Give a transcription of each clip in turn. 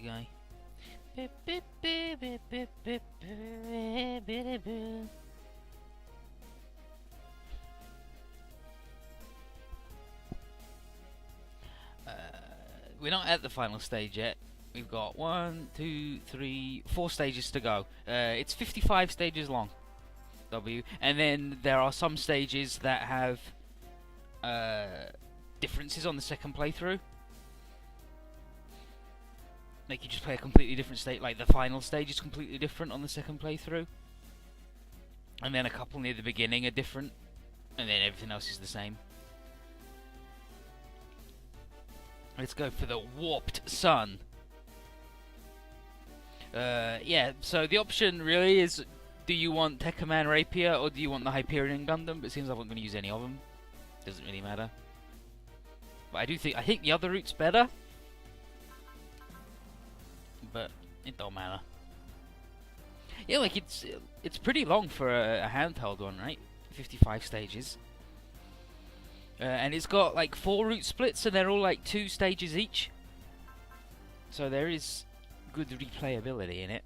guy. We're not at the final stage yet. We've got 1, 2, 3, 4 stages to go. It's 55 stages long. And then there are some stages that have differences on the second playthrough. Like you just play a completely different stage. Like the final stage is completely different on the second playthrough. And then a couple near the beginning are different. And then everything else is the same. Let's go for the Warped Sun. Yeah, so the option really is, do you want Tekkaman Rapier or do you want the Hyperion Gundam? But it seems like I'm going to use any of them. Doesn't really matter. But I think the other route's better. But it don't matter. Yeah, like it's pretty long for a handheld one, right? 55 stages. And it's got like 4 route splits, and they're all like 2 stages each. So there is good replayability in it.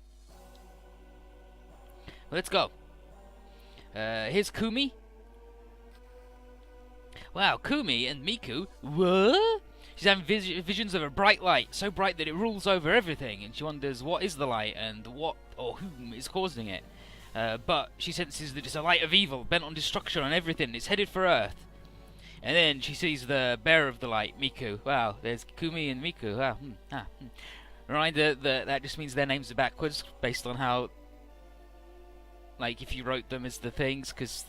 Let's go. Here's Kumi. Wow, Kumi and Miku. What? She's having visions of a bright light, so bright that it rules over everything, and she wonders what is the light and what or whom is causing it. But she senses that it's a light of evil, bent on destruction on everything. It's headed for Earth. And then she sees the bearer of the light, Miku. Wow, there's Kumi and Miku. Wow. Reminder that just means their names are backwards, based on how, like, if you wrote them as the things, because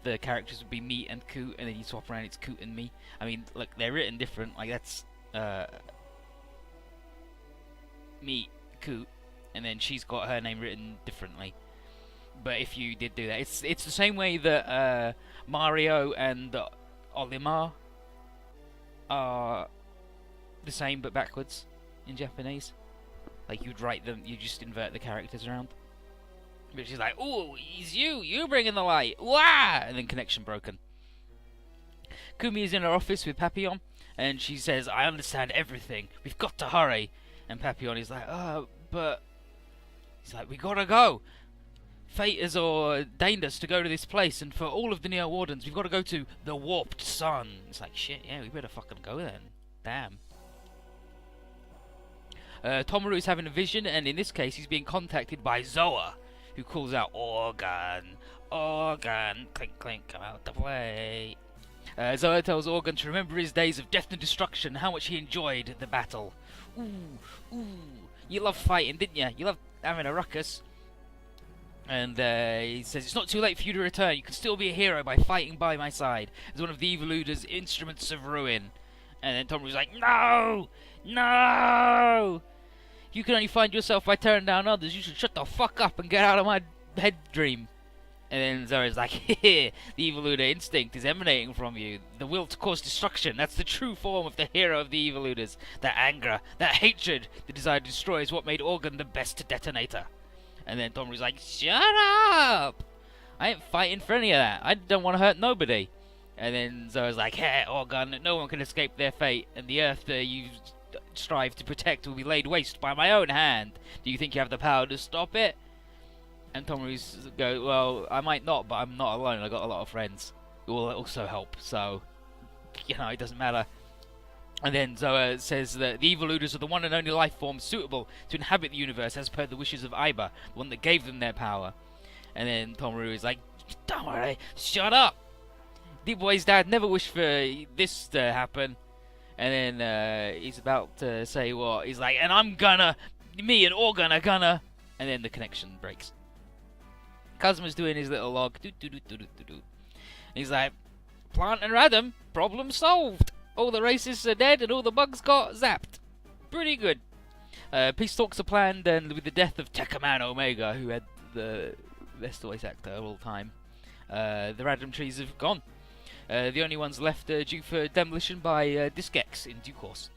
the characters would be me and Coot, and then you swap around, it's Coot and me. I mean, look, they're written different. Like, that's me, Coot, and then she's got her name written differently. But if you did do that, it's the same way that Mario and Olimar are the same but backwards in Japanese. Like, you'd write them, you just invert the characters around. But she's like, "Ooh, he's you bringing the light, wah!" And then connection broken. Kumi is in her office with Papillon, and she says, "I understand everything. We've got to hurry." And Papillon is like, but he's like, "We gotta go. Fate has ordained us to go to this place, and for all of the Neo Wardens, we've got to go to the Warped Sun." It's like, shit, yeah, we better fucking go then. Damn. Tomaru is having a vision, and in this case, he's being contacted by Zoa, who calls out, "Organ, Organ, clink, clink, come out to play." Zoa tells Organ to remember his days of death and destruction, how much he enjoyed the battle. Ooh, you loved fighting, didn't you? You loved having a ruckus. And he says, "It's not too late for you to return. You can still be a hero by fighting by my side as one of the Evoluder's instruments of ruin." And then Tomaru's like, "No! No! You can only find yourself by tearing down others. You should shut the fuck up and get out of my head dream." And then Zora's like, "Hehe, the Evoluder instinct is emanating from you. The will to cause destruction. That's the true form of the hero of the Evoluders. That anger, that hatred, the desire to destroy is what made Organ the best detonator." And then Tomaru's like, "Shut up! I ain't fighting for any of that. I don't want to hurt nobody." And then Zora's like, "Hey, Organ, no one can escape their fate, and the Earth you strive to protect will be laid waste by my own hand. Do you think you have the power to stop it?" And Tomaru's go, "Well, I might not, but I'm not alone. I got a lot of friends who will also help, so, you know, it doesn't matter." And then Zoa says that the Evoluders are the one and only life form suitable to inhabit the universe as per the wishes of Aiba, the one that gave them their power. And then Tomaru is like, "Don't worry, shut up! The boy's dad never wished for this to happen." And then he's about to say what? He's like, "And me and Organ are gonna..." And then the connection breaks. Kazuma's doing his little log. He's like, "Plant and Radam, problem solved. All the racists are dead and all the bugs got zapped. Pretty good." Peace talks are planned, and with the death of Tekkaman Omega, who had the best voice actor of all time, the Radam trees have gone. The only ones left are due for demolition by Diskex in due course.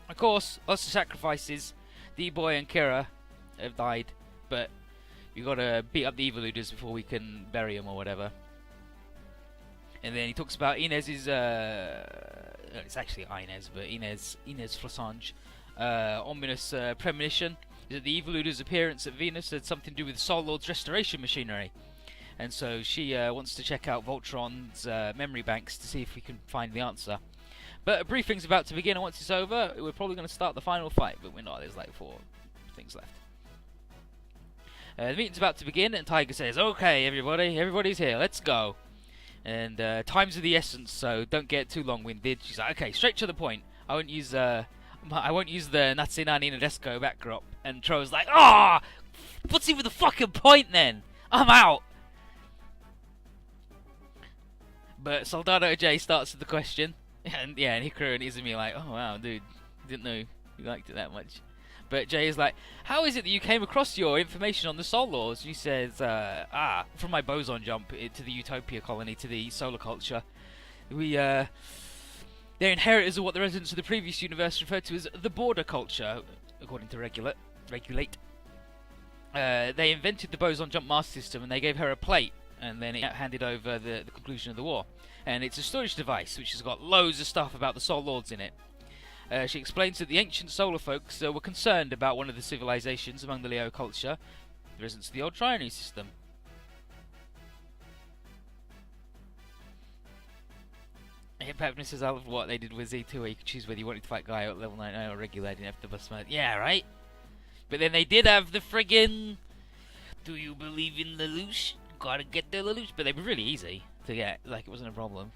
Of course, lots of sacrifices. D-Boy and Kira have died, but we gotta beat up the Evoluders before we can bury them or whatever. And then he talks about Inez's, it's actually Inez, but Inez Flassange, ominous premonition is that the Evilooder's appearance at Venus had something to do with Soul Lord's restoration machinery. And so she wants to check out Voltron's memory banks to see if we can find the answer. But a briefing's about to begin, and once it's over, we're probably going to start the final fight, but we're not. There's like 4 things left. The meeting's about to begin, and Tiger says, "Okay, everybody's here, let's go." And time's of the essence, so don't get too long-winded. She's like, "Okay, straight to the point. I won't use the Natsunani Nadesco backdrop." And Tro's like, "Ah, what's even the fucking point then? I'm out." But Soldado J starts with the question, and yeah, and Hikaru and Izumi are like, "Oh wow, dude, didn't know you liked it that much." But Jay is like, "How is it that you came across your information on the Soul Lords?" And he says, from my boson jump to the Utopia colony, to the solar culture, they're inheritors of what the residents of the previous universe referred to as the border culture, according to Regulate. They invented the boson jump master system, and they gave her a plate, and then it handed over the conclusion of the war. And it's a storage device which has got loads of stuff about the Soul Lords in it. She explains that the ancient solar folks were concerned about one of the civilizations among the Leo culture, the residents of the old trinary system. Pepner says, "I love what they did with Z2, where you could choose whether you wanted to fight Guy at level 99 or regular, didn't have to bust mode." Yeah, right? But then they did have the friggin' "Do you believe in Lelouch? Gotta get the Lelouch." But they were really easy to get, like it wasn't a problem.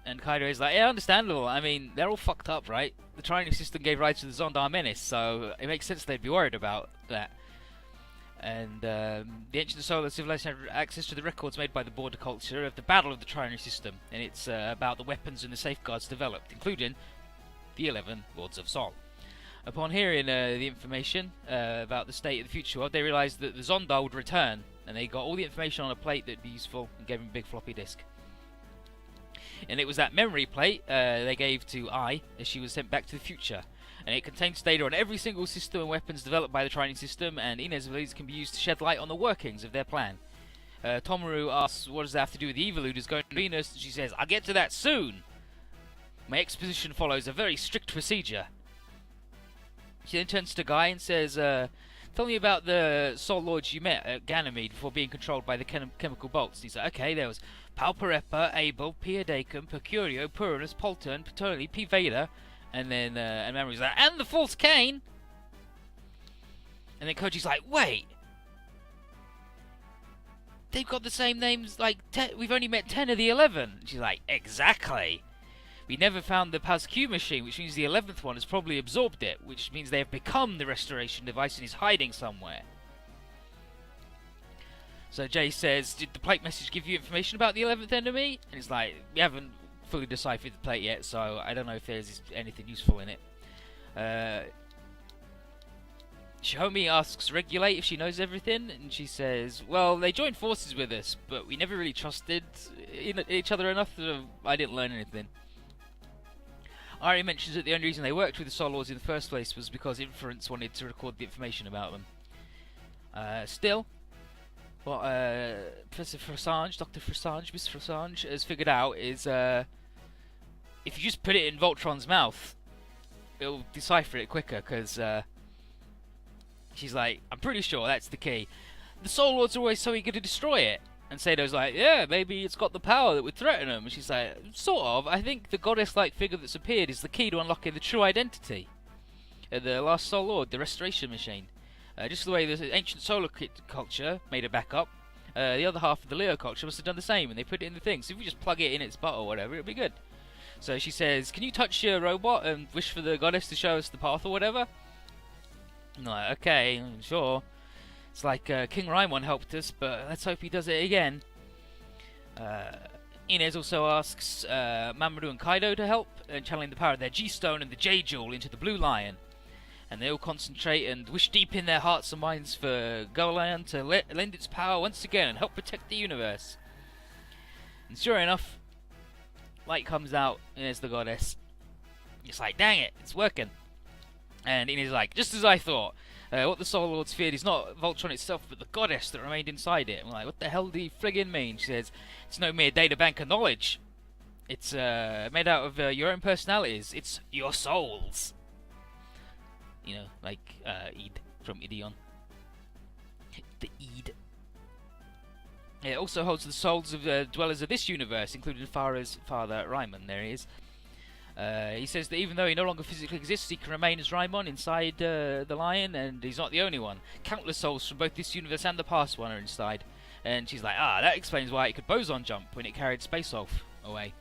And Kaido is like, "Yeah, understandable. I mean, they're all fucked up, right? The trinary system gave rise to the Zondar Menace, so it makes sense they'd be worried about that." And the ancient solar civilization had access to the records made by the border culture of the battle of the trinary system, and it's about the weapons and the safeguards developed, including the 11 Lords of Sol. Upon hearing the information about the state of the future world, they realized that the Zondar would return, and they got all the information on a plate that'd be useful, and gave him a big floppy disk. And it was that memory plate they gave to Ai as she was sent back to the future. And it contains data on every single system and weapons developed by the Trinity system, and Inez believes can be used to shed light on the workings of their plan. Tomaru asks, "What does that have to do with the Eviluders going to Venus?" And she says, "I'll get to that soon. My exposition follows a very strict procedure." She then turns to Guy and says, "Tell me about the Soul Lords you met at Ganymede before being controlled by the chemical bolts." And he's like, "Okay, there was Palparepa, Abel, Piadacum, Percurio, Purinus, Poltern, Patoli, P. Veda," and then and Memory's like, "And the false Cain." And then Koji's like, "Wait, they've got the same names, like, we've only met 10 of the 11. And she's like, "Exactly. We never found the Paz-Q machine, which means the 11th one has probably absorbed it, which means they have become the restoration device and is hiding somewhere." So Jay says, "Did the plate message give you information about the 11th enemy?" And it's like, "We haven't fully deciphered the plate yet, so I don't know if there's anything useful in it." Shihomi asks Regulate if she knows everything, and she says, "Well, they joined forces with us, but we never really trusted each other enough, so I didn't learn anything." Ari mentions that the only reason they worked with the Soul Lords in the first place was because Inference wanted to record the information about them. Still, what Professor Frosange, Dr. Frosange, Miss Frosange has figured out is if you just put it in Voltron's mouth, it'll decipher it quicker, because she's like, "I'm pretty sure that's the key. The Soul Lords are always so eager to destroy it." And Sado's like, "Yeah, maybe it's got the power that would threaten them." And she's like, "Sort of. I think the goddess-like figure that's appeared is the key to unlocking the true identity. The last Soul Lord, the restoration machine. Just the way the ancient solar culture made a backup, the other half of the Leo culture must have done the same, and they put it in the thing. So if we just plug it in its butt or whatever, it'll be good." So she says, "Can you touch your robot and wish for the goddess to show us the path or whatever?" I'm like, "Okay, sure. It's like King Raimon helped us, but let's hope he does it again." Inez also asks Mamoru and Kaido to help, channeling the power of their G-Stone and the J-Jewel into the Blue Lion. And they all concentrate and wish deep in their hearts and minds for Golan to lend its power once again and help protect the universe. And sure enough, light comes out, and there's the goddess. It's like, dang it, it's working. And Inez like, "Just as I thought. What the Soul Lords feared is not Voltron itself, but the goddess that remained inside it." I'm like, "What the hell do you friggin' mean?" She says, "It's no mere data bank of knowledge. It's made out of your own personalities. It's your souls. You know, like Eid from Ideon. The Eid. It also holds the souls of dwellers of this universe, including Farah's father, Raimon. There he is. He says that even though he no longer physically exists, he can remain as Raimon inside the lion, and he's not the only one. Countless souls from both this universe and the past one are inside. And she's like, that explains why it could boson jump when it carried Space Wolf away.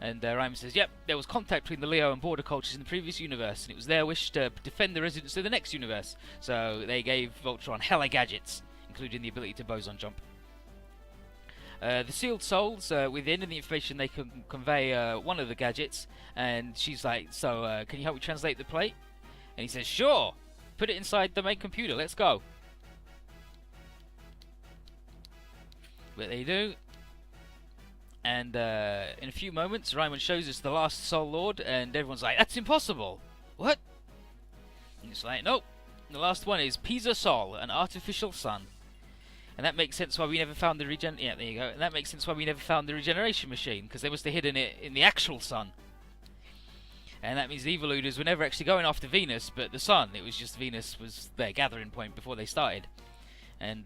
And Raimon says, yep, there was contact between the Leo and Border cultures in the previous universe, and it was their wish to defend the residents of the next universe. So they gave Voltron hella gadgets, including the ability to boson jump. The sealed souls within, and the information they can convey one of the gadgets, and she's like, so can you help me translate the plate? And he says, sure, put it inside the main computer, let's go. But they do, and in a few moments Raimon shows us the last Soul Lord, and everyone's like, that's impossible. What? And it's like, nope, the last one is Pisa Sol, an artificial sun. And that makes sense why we never found the there you go. And that makes sense why we never found the regeneration machine, because they must have hidden it in the actual sun. And that means the Eviluders were never actually going after Venus, but the sun. It was just Venus was their gathering point before they started. And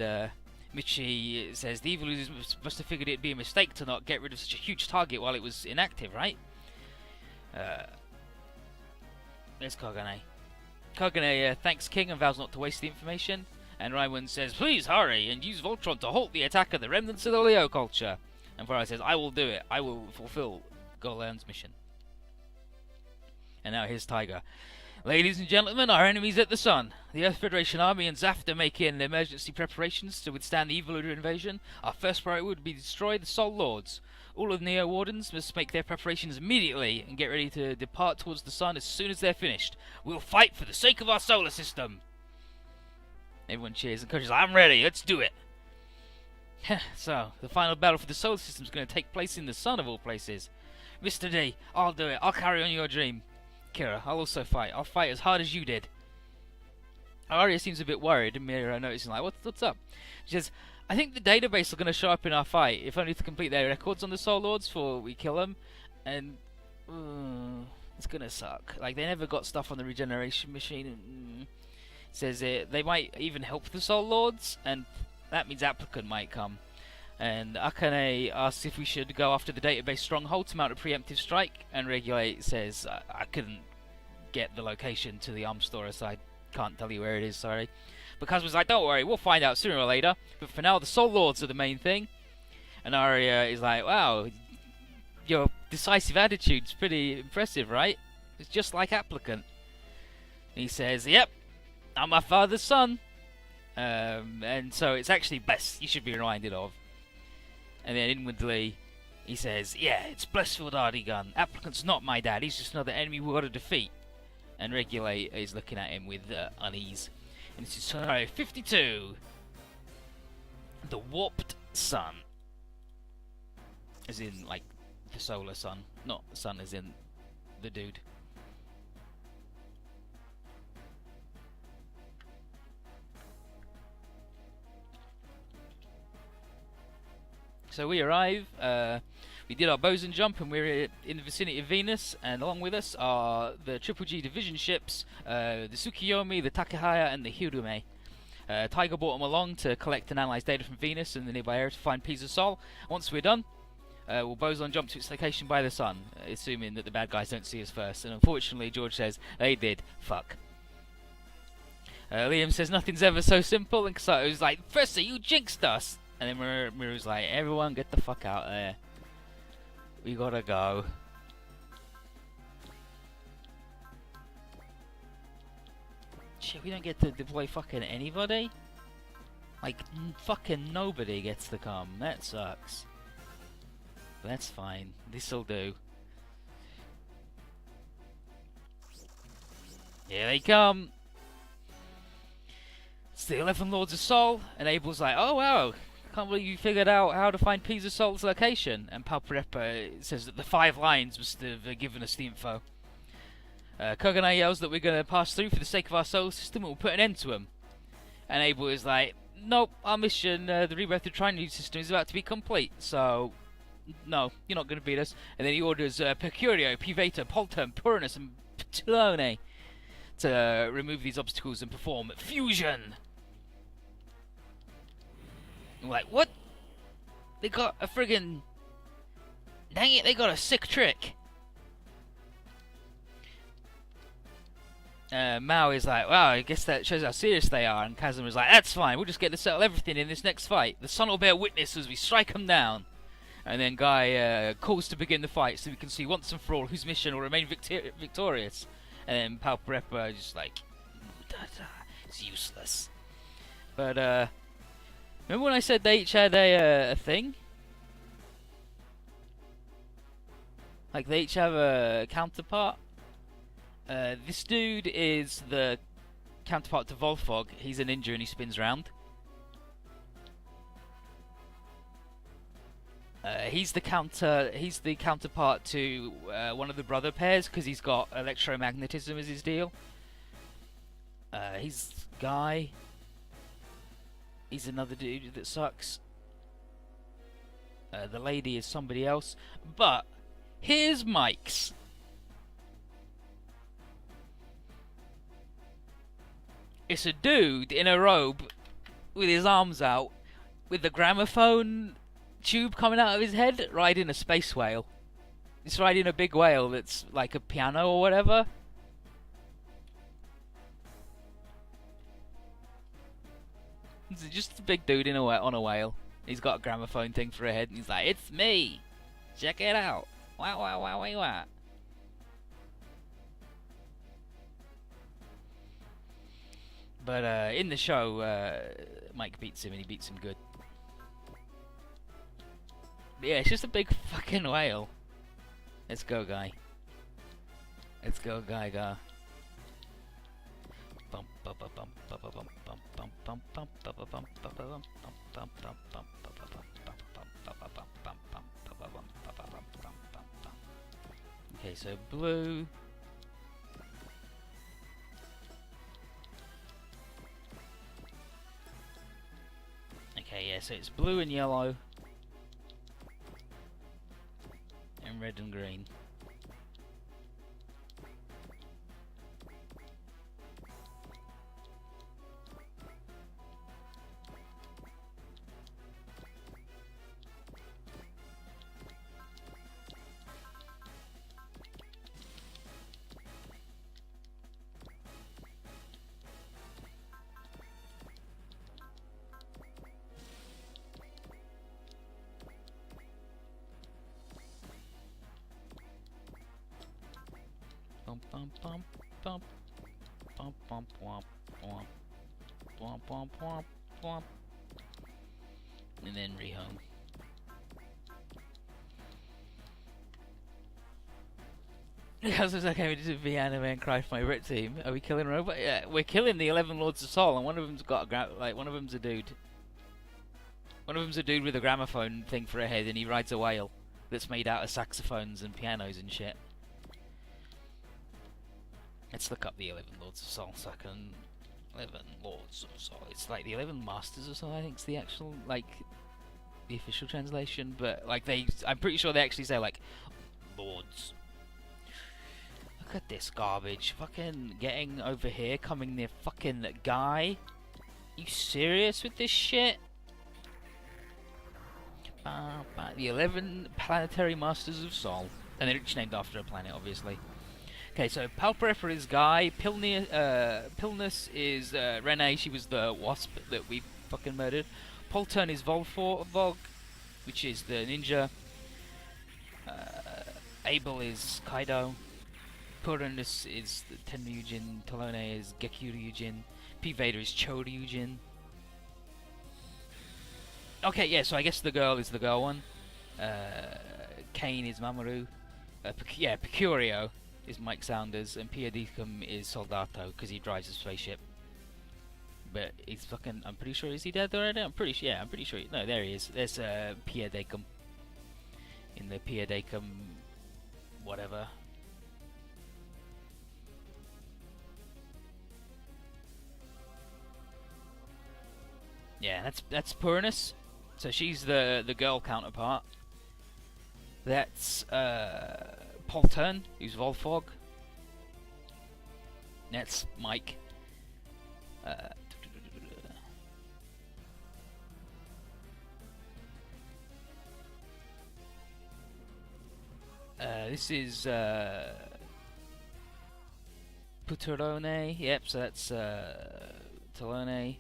Michi says the Eviluders must have figured it'd be a mistake to not get rid of such a huge target while it was inactive, right? There's Kagane. Kagane thanks King and vows not to waste the information. And Raimon says, please hurry and use Voltron to halt the attack of the remnants of the Leo culture. And Farah says, I will do it. I will fulfill Golan's mission. And now here's Tiger. Ladies and gentlemen, our enemies at the sun. The Earth Federation Army and Zaft are making emergency preparations to withstand the Eviluder invasion. Our first priority would be to destroy the Soul Lords. All of the Neo Wardens must make their preparations immediately and get ready to depart towards the sun as soon as they're finished. We'll fight for the sake of our solar system. Everyone cheers and Coach is like, I'm ready, let's do it. So, the final battle for the solar system is going to take place in the sun of all places. Mr. D, I'll do it. I'll carry on your dream. Kira, I'll also fight. I'll fight as hard as you did. Arya seems a bit worried, and Mira noticing like, what's up? She says, I think the database are going to show up in our fight, if only to complete their records on the Soul Lords before we kill them. And it's going to suck. Like, they never got stuff on the regeneration machine. Says they might even help the Soul Lords, and that means Applicant might come. And Akane asks if we should go after the database stronghold to mount a preemptive strike, and Regulate says, I couldn't get the location to the arms store, so I can't tell you where it is, sorry. But Kazma's like, don't worry, we'll find out sooner or later, but for now the Soul Lords are the main thing. And Arya is like, wow, your decisive attitude's pretty impressive, right? It's just like Applicant. And he says, yep, I'm my father's son. And so it's actually Bless you should be reminded of. And then inwardly he says, yeah, it's Blessfield Ardigan. Applicant's not my dad, he's just another enemy we've got to defeat. And Regulate is looking at him with unease. And this is scenario 52. The Warped Sun. As in, like, the solar sun. Not the sun as in the dude. So we arrive, we did our boson jump and we're in the vicinity of Venus, and along with us are the Triple G division ships, the Tsukiyomi, the Takehaya and the Hirume. Tiger brought them along to collect and analyze data from Venus and the nearby area to find Pisa Sol. Once we're done, we'll boson jump to its location by the sun, assuming that the bad guys don't see us first, and unfortunately George says, they did, fuck. Liam says nothing's ever so simple, and Kasato's like, firstly you jinxed us! And then Miru's like, everyone get the fuck out there. We gotta go. Shit, we don't get to deploy fucking anybody? Like, fucking nobody gets to come. That sucks. But that's fine. This'll do. Here they come! It's the 11 Lords of Sol, and Abel's like, oh wow! Can't believe you figured out how to find Pisa Sol's location. And Palparepa says that the 5 lines must have given us the info. Kogane yells that we're going to pass through for the sake of our solar system and we'll put an end to him. And Abel is like, nope, our mission, the rebirth of the Triune system is about to be complete, so no, you're not going to beat us. And then he orders Percurio, Piveta, Poltern, Purinus, and Ptilone to remove these obstacles and perform fusion. And we're like, what? They got a friggin'... Dang it, they got a sick trick. Mao is like, wow, I guess that shows how serious they are. And Kazuma is like, that's fine, we'll just get to settle everything in this next fight. The sun will bear witness as we strike them down. And then Guy calls to begin the fight so we can see once and for all whose mission will remain victorious. And then Palpareppa just like, it's useless. But, remember when I said they each had a thing? Like, they each have a counterpart? This dude is the counterpart to Volfog. He's a ninja and he spins around. He's the counterpart to one of the brother pairs because he's got electromagnetism as his deal. He's Guy. He's another dude that sucks. The lady is somebody else. But here's Mike's. It's a dude in a robe with his arms out with the gramophone tube coming out of his head riding a space whale. He's riding a big whale that's like a piano or whatever. It's just a big dude on a whale. He's got a gramophone thing for a head and he's like, it's me! Check it out! Wow, wow, wow, wow, wow. But in the show, Mike beats him and he beats him good. But yeah, it's just a big fucking whale. Let's go, Guy. Let's go, Guy. Okay, so blue. Okay, yeah, so it's blue and yellow. And red and green. Bum bum bum bum bum bum bum bum bum bum bum, and then rehome. I was like, okay, we did the anime and cry for my Brit team. Are we killing robot? Yeah, we're killing the 11 Lords of Sol, and one of them's got a one of them's a dude. One of them's a dude with a gramophone thing for a head, and he rides a whale that's made out of saxophones and pianos and shit. Let's look up the 11 Lords of Sol so I can... 11 Lords of Sol. It's like the 11 Masters of Sol, I think, is the actual, like, the official translation. But, like, I'm pretty sure they actually say, like, Lords. Look at this garbage. Fucking getting over here, coming near fucking Guy. You serious with this shit? The 11 Planetary Masters of Sol. And they're each named after a planet, obviously. Okay, so Palpareppa is Guy, Pilnus is Renee, she was the wasp that we fucking murdered. Poltern is Vog, which is the ninja. Abel is Kaido. Purinus is the Tenryujin. Talone is Gekuryujin. P-Vader is Choryujin. Okay, yeah, so I guess the girl is the girl one. Kane is Mamoru. Pecurio is Mike Saunders, and Piedicum is Soldato, because he drives a spaceship. But he's fucking... I'm pretty sure... Is he dead already? I'm pretty sure... Yeah, I'm pretty sure... No, there he is. There's Piedicum. In the Piedicum... whatever. Yeah, that's Purinus. So she's the girl counterpart. That's Poltern, who's Volfog. That's Mike. This is Puterone. Yep, so that's Talone.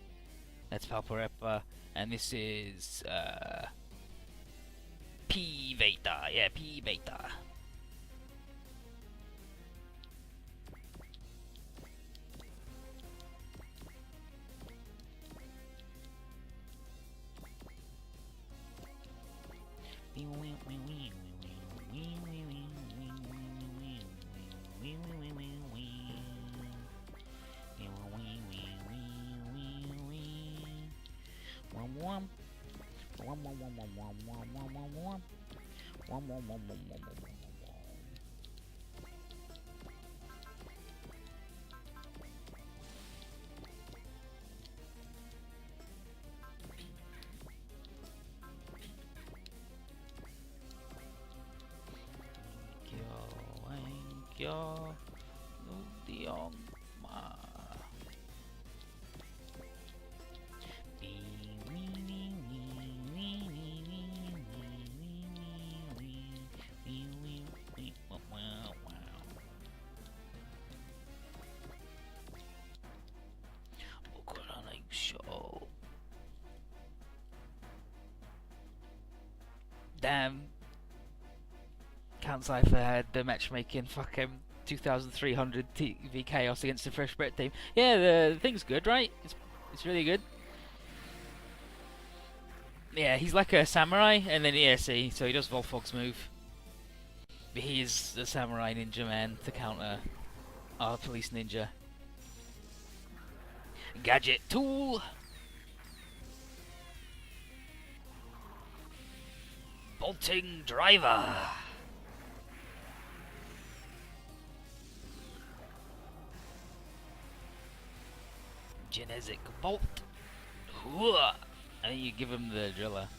That's Palparepa. And this is P Veta. Yeah, P Veta. Damn. Count Cypher had the matchmaking fucking 2,300 TV Chaos against the Fresh Bread team. Yeah, the thing's good, right? It's really good. Yeah, he's like a samurai, and then ESE, so he does Volfog's move. But he is the samurai ninja man to counter our police ninja. Gadget tool! Bolting driver! Genetic bolt! And you give him the driller.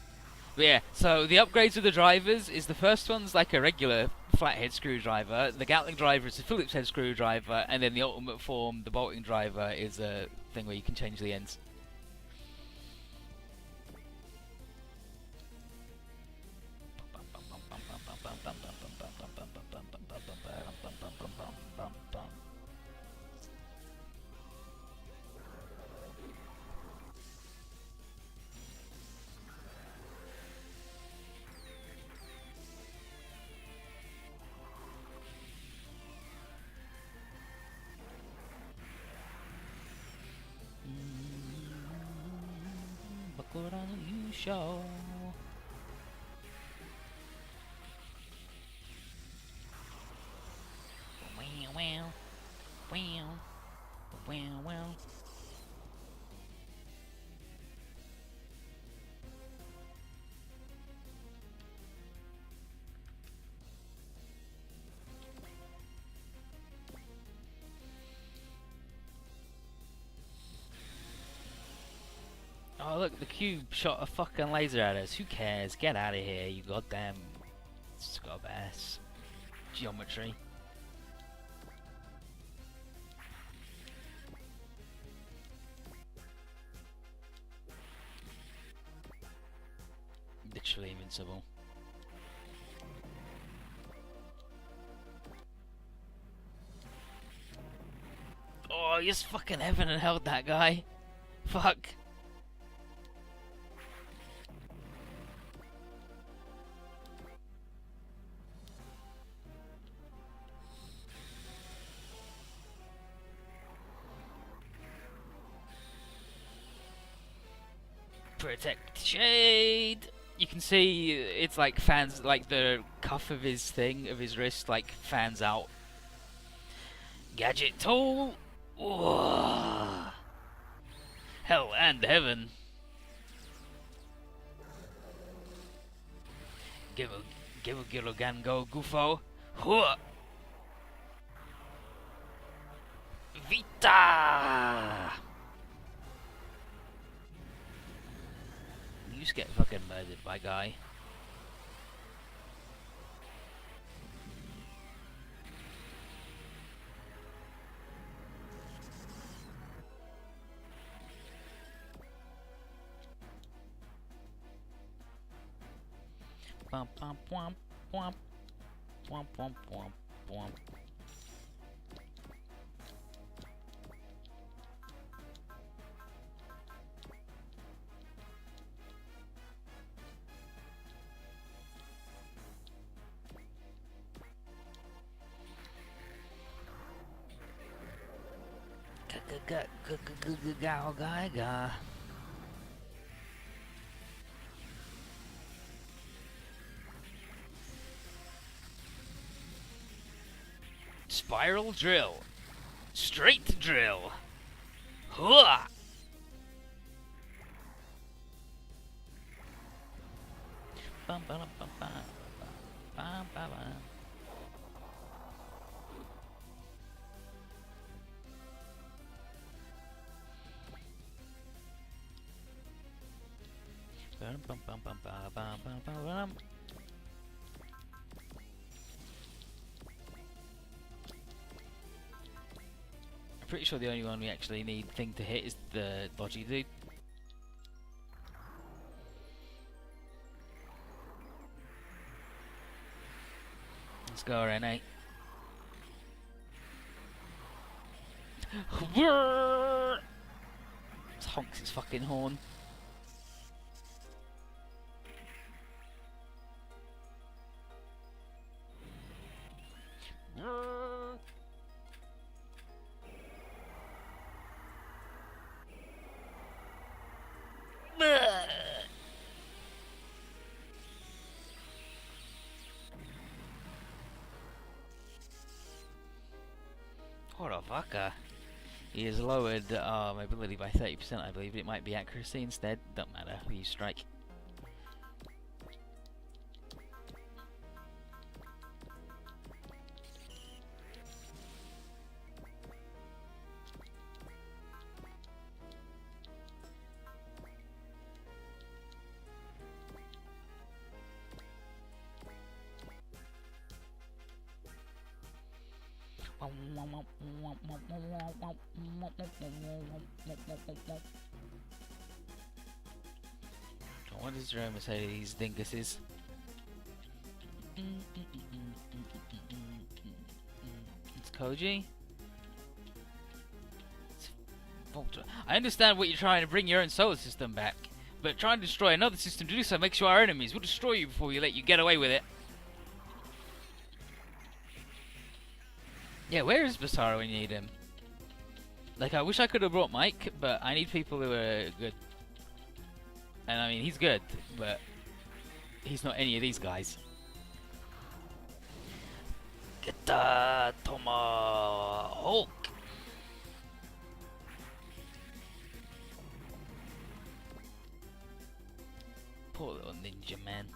But yeah, so the upgrades of the drivers is the first one's like a regular flathead screwdriver, the Gatling driver is a Phillips head screwdriver, and then the ultimate form, the bolting driver, is a thing where you can change the ends. Bakura no Yusho. Oh look, the cube shot a fucking laser at us. Who cares? Get out of here, you goddamn scrub ass. Geometry. Literally invincible. Oh, he just fucking heaven and held that guy. Fuck. Protect shade. You can see it's like fans, like the cuff of his thing, of his wrist, like fans out. Gadget tool. Whoa. Hell and heaven. Give a Gango Gufo. Hua. Vita. You just get fucking murdered by guy. bum bum bum bum bum bum bum bum. Ga. Spiral drill. Straight drill. Hooah! Bum bum bum bum bum bum bum. I'm pretty sure the only one we actually need thing to hit is the dodgy dude. Let's go, Renee. Honks his fucking horn. What a fucker. He has lowered my ability by 30%, I believe. It might be accuracy instead. Don't matter. We use strike. What does Roma say to these dinguses? It's Koji. I understand what you're trying to bring your own solar system back, but trying to destroy another system to do so makes you our enemies. We'll destroy you before we let you get away with it. Yeah, where is Basara when you need him? Like, I wish I could have brought Mike, but I need people who are good. And I mean, he's good, but he's not any of these guys. Get the Tomahawk! Poor little ninja man.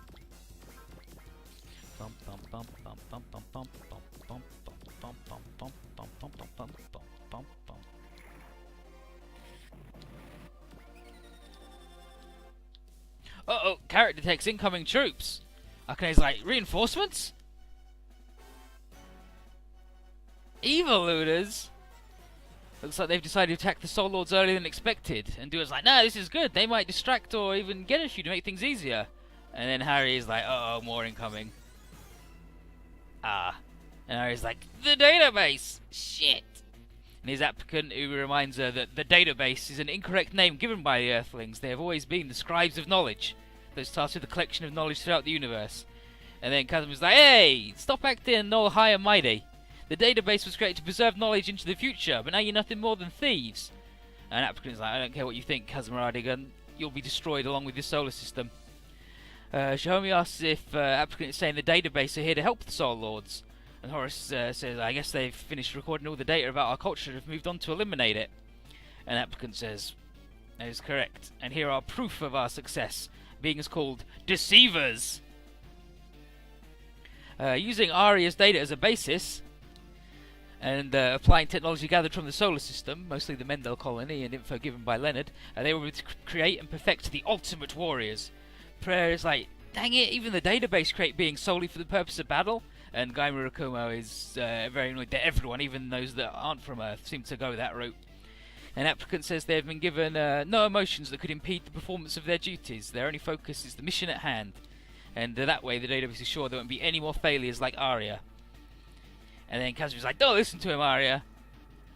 Bum bum bum bum bum bum bum bum bum bum bum bum bum bum bum bum bum bum bum. Uh-oh, Carrot detects incoming troops. Akane's like, reinforcements? Evil looters? Looks like they've decided to attack the Soul Lords earlier than expected. And Dua's like, nah, this is good. They might distract or even get at you to make things easier. And then Harry's like, uh-oh, more incoming. Ah. And Harry's like, the database! Shit! And his applicant, who reminds her that the database is an incorrect name given by the Earthlings. They have always been the scribes of knowledge. Those tasked with the collection of knowledge throughout the universe. And then Kazuma's like, hey! Stop acting all high and mighty. The database was created to preserve knowledge into the future, but now you're nothing more than thieves. And applicant's like, I don't care what you think, Kazuma Radigan. You'll be destroyed along with your solar system. Shihomi asks if applicant is saying the database are here to help the Soul Lords. And Horace says, I guess they've finished recording all the data about our culture and have moved on to eliminate it. And applicant says, that is correct. And here are proof of our success. Beings called Deceivers. Using Aria's data as a basis, and applying technology gathered from the solar system, mostly the Mendel colony and info given by Leonard, they were able to create and perfect the ultimate warriors. Prayer is like, dang it, even the database create beings solely for the purpose of battle. And Guy Murakumo is very annoyed that everyone, even those that aren't from Earth, seem to go that route. An applicant says they have been given no emotions that could impede the performance of their duties. Their only focus is the mission at hand. and that way the database is sure there won't be any more failures like Arya. And then Casimir's like, don't listen to him, Arya.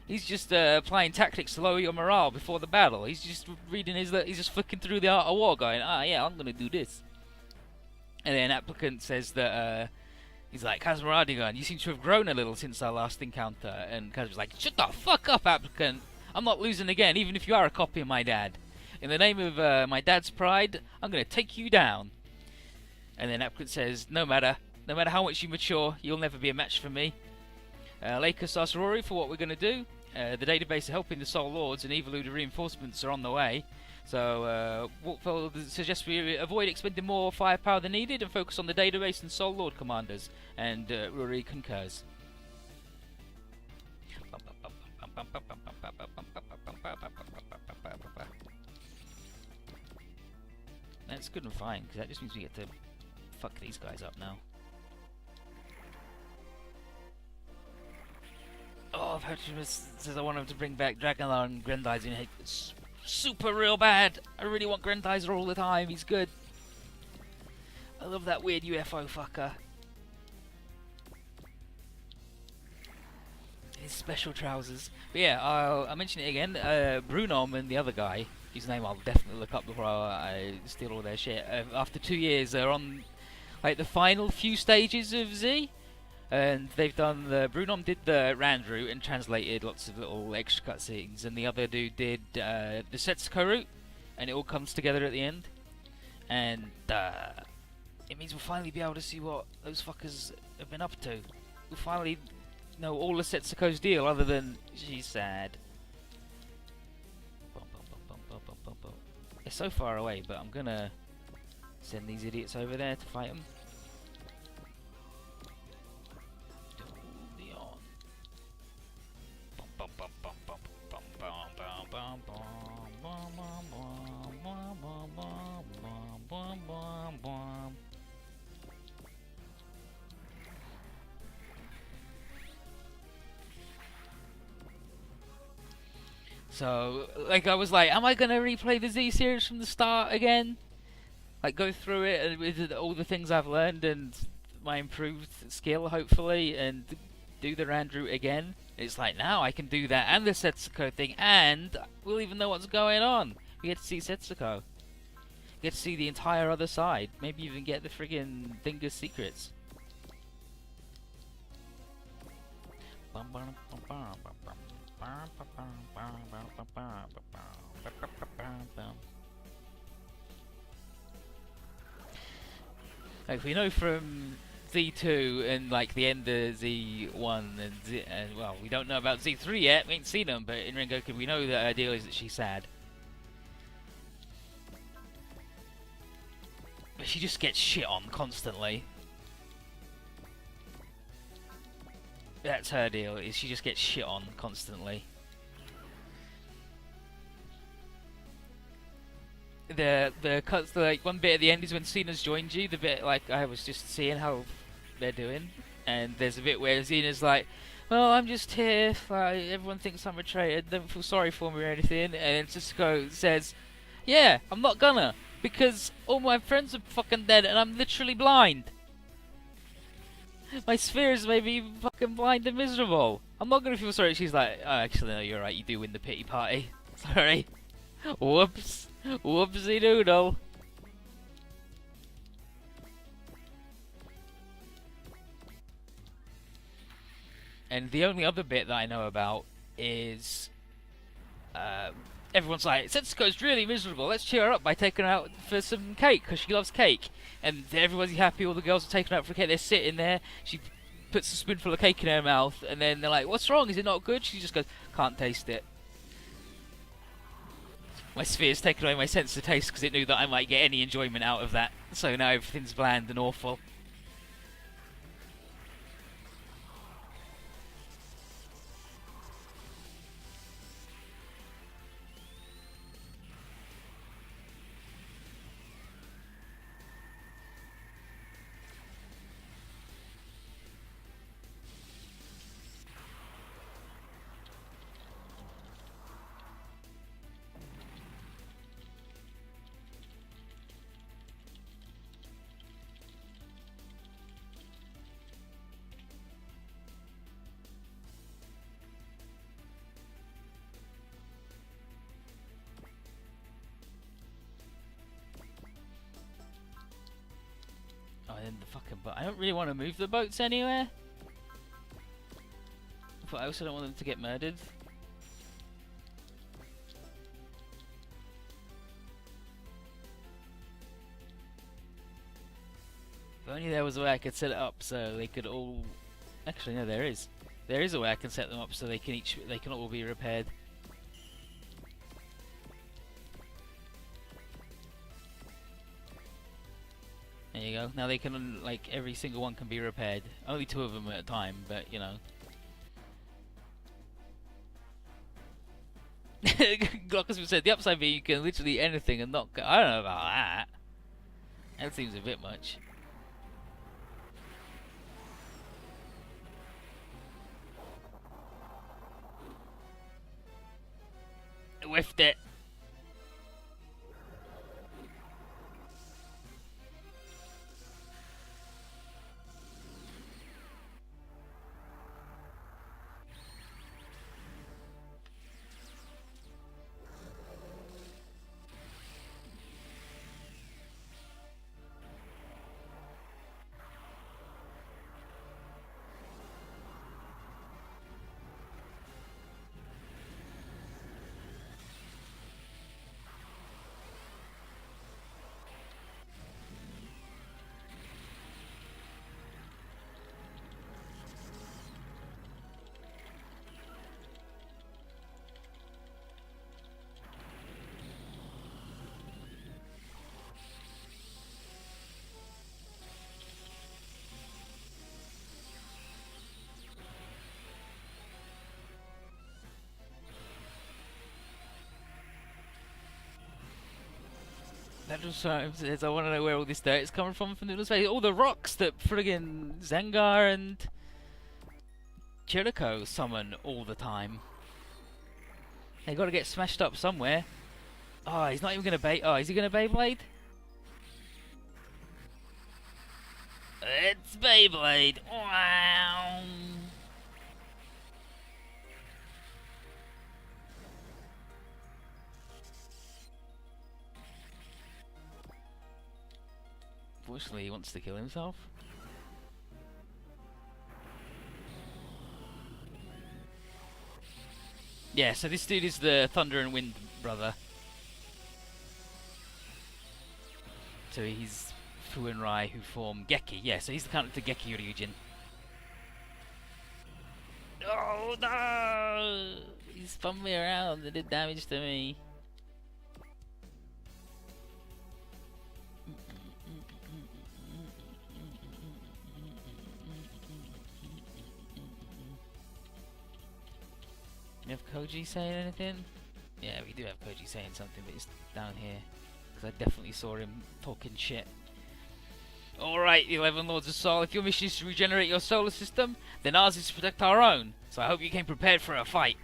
He's just applying tactics to lower your morale before the battle. He's just reading he's just flicking through the Art of War going, yeah, I'm gonna do this. And then Applicant says that, he's like, MNeidengard, you seem to have grown a little since our last encounter. And Casimir's like, shut the fuck up, Applicant. I'm not losing again, even if you are a copy of my dad. In the name of my dad's pride, I'm gonna take you down. And then Applicant says, no matter how much you mature, you'll never be a match for me. Lakers asks Rory for what we're going to do. The database are helping the Soul Lords, and Evoluder reinforcements are on the way. So Walkfeld suggests we avoid expending more firepower than needed and focus on the database and Soul Lord commanders. And Rory concurs. That's good and fine, because that just means we get to fuck these guys up now. Oh, Petrimus says I want him to bring back Dragonlar and Grendizer. It's super real bad. I really want Grendizer all the time. He's good. I love that weird UFO fucker. His special trousers. But yeah, I'll mention it again. Brunom and the other guy, whose name I'll definitely look up before I steal all their shit. After 2 years, they're on like the final few stages of Z. And they've done Brunom did the Rand route and translated lots of little extra cutscenes, and the other dude did the Setsuko route, and it all comes together at the end. And it means we'll finally be able to see what those fuckers have been up to. We'll finally know all of Setsuko's deal, other than she's sad. They're so far away, but I'm gonna send these idiots over there to fight them. So, like, I was like, am I gonna replay the Z series from the start again? Like, go through it and with all the things I've learned and my improved skill, hopefully, and do the Rand route again? It's like, now I can do that and the Setsuko thing, and we'll even know what's going on. We get to see Setsuko. Get to see the entire other side. Maybe even get the friggin' Dingus secrets. Like, we know from Z2 and like the end of Z1 and well, we don't know about Z3 yet. We ain't seen them, but in Rengoku we know that her deal is that she's sad. But she just gets shit on constantly. That's her deal, is she just gets shit on constantly. The cuts, like one bit at the end is when Cena's joined you. The bit like I was just seeing how they're doing, and there's a bit where Xena's like, well, I'm just here, everyone thinks I'm a traitor, don't feel sorry for me or anything, and Cisco says, yeah, I'm not gonna, because all my friends are fucking dead and I'm literally blind. My sphere is maybe fucking blind and miserable. I'm not gonna feel sorry. She's like, oh, actually no, you're right, you do win the pity party. Sorry. Whoops. Whoopsie doodle. And the only other bit that I know about is everyone's like, Setsuko's really miserable, let's cheer her up by taking her out for some cake, because she loves cake. And everyone's happy, all the girls are taken out for cake, they're sitting there, she puts a spoonful of cake in her mouth, and then they're like, what's wrong, is it not good? She just goes, can't taste it. My sphere's taken away my sense of taste because it knew that I might get any enjoyment out of that, so now everything's bland and awful. but I don't really want to move the boats anywhere. But I also don't want them to get murdered. If only there was a way I could set it up so they could all... Actually, no, there is. There is a way I can set them up so they can all be repaired. There you go. Now they can, like, every single one can be repaired. Only 2 of them at a time, but you know. Like as we said, the upside being you can literally anything and not go. I don't know about that. That seems a bit much. Whiffed it. That just says I want to know where all this dirt is coming from the space. All the rocks that friggin' Zengar and Chirico summon all the time. They gotta get smashed up somewhere. Oh, he's not even gonna bait. Oh, is he gonna Beyblade? It's Beyblade. Wow. Unfortunately, he wants to kill himself. Yeah, so this dude is the Thunder and Wind brother. So he's Fu and Rai who form Geki. Yeah, so he's the counter to Geki Ryujin. Oh no! He spun me around and did damage to me. You have Koji saying anything? Yeah, we do have Koji saying something, but it's down here. Because I definitely saw him talking shit. Alright, the 11 Lords of Sol, if your mission is to regenerate your solar system, then ours is to protect our own. So I hope you came prepared for a fight.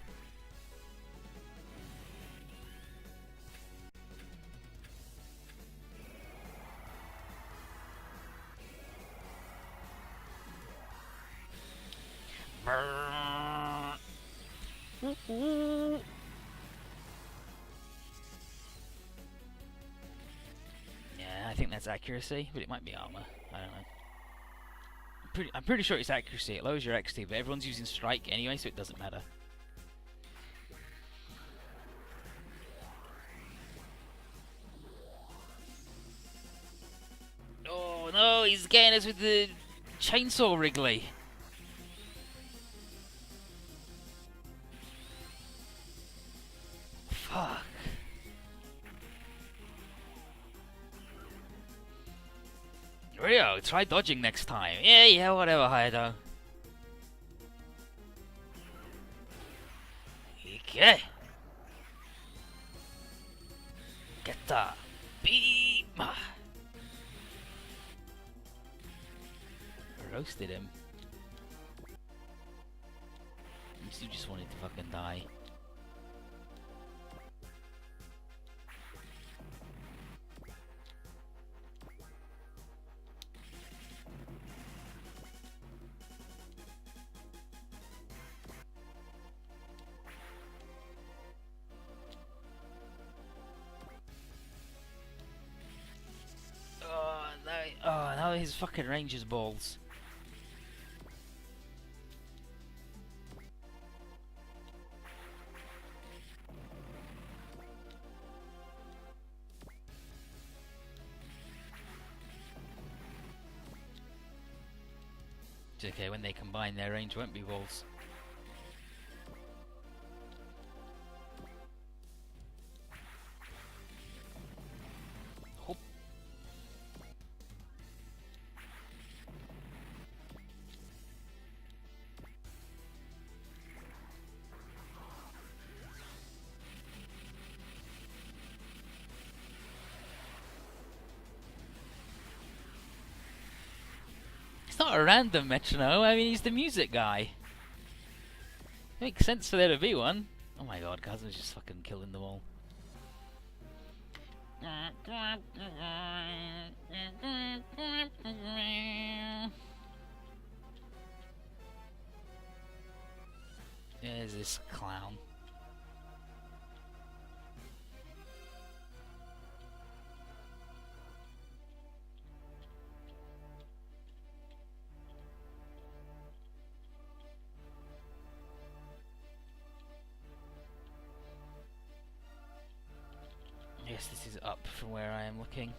Yeah, I think that's accuracy, but it might be armor. I don't know. I'm pretty sure it's accuracy. It lowers your XT, but everyone's using strike anyway, so it doesn't matter. Oh no, he's getting us with the chainsaw Wrigley. Fuck. Rio, try dodging next time. Yeah, whatever, Hayato. Okay. Get the beam. Roasted him. You just wanted to fucking die. Oh, now his just fucking ranger's balls. It's okay, when they combine, their range won't be balls. Hop. It's not a random metronome, I mean, he's the music guy. It makes sense for there to be one. Oh my god, Kazma's just fucking killing them all. There's this clown. Yes, this is up from where I am looking.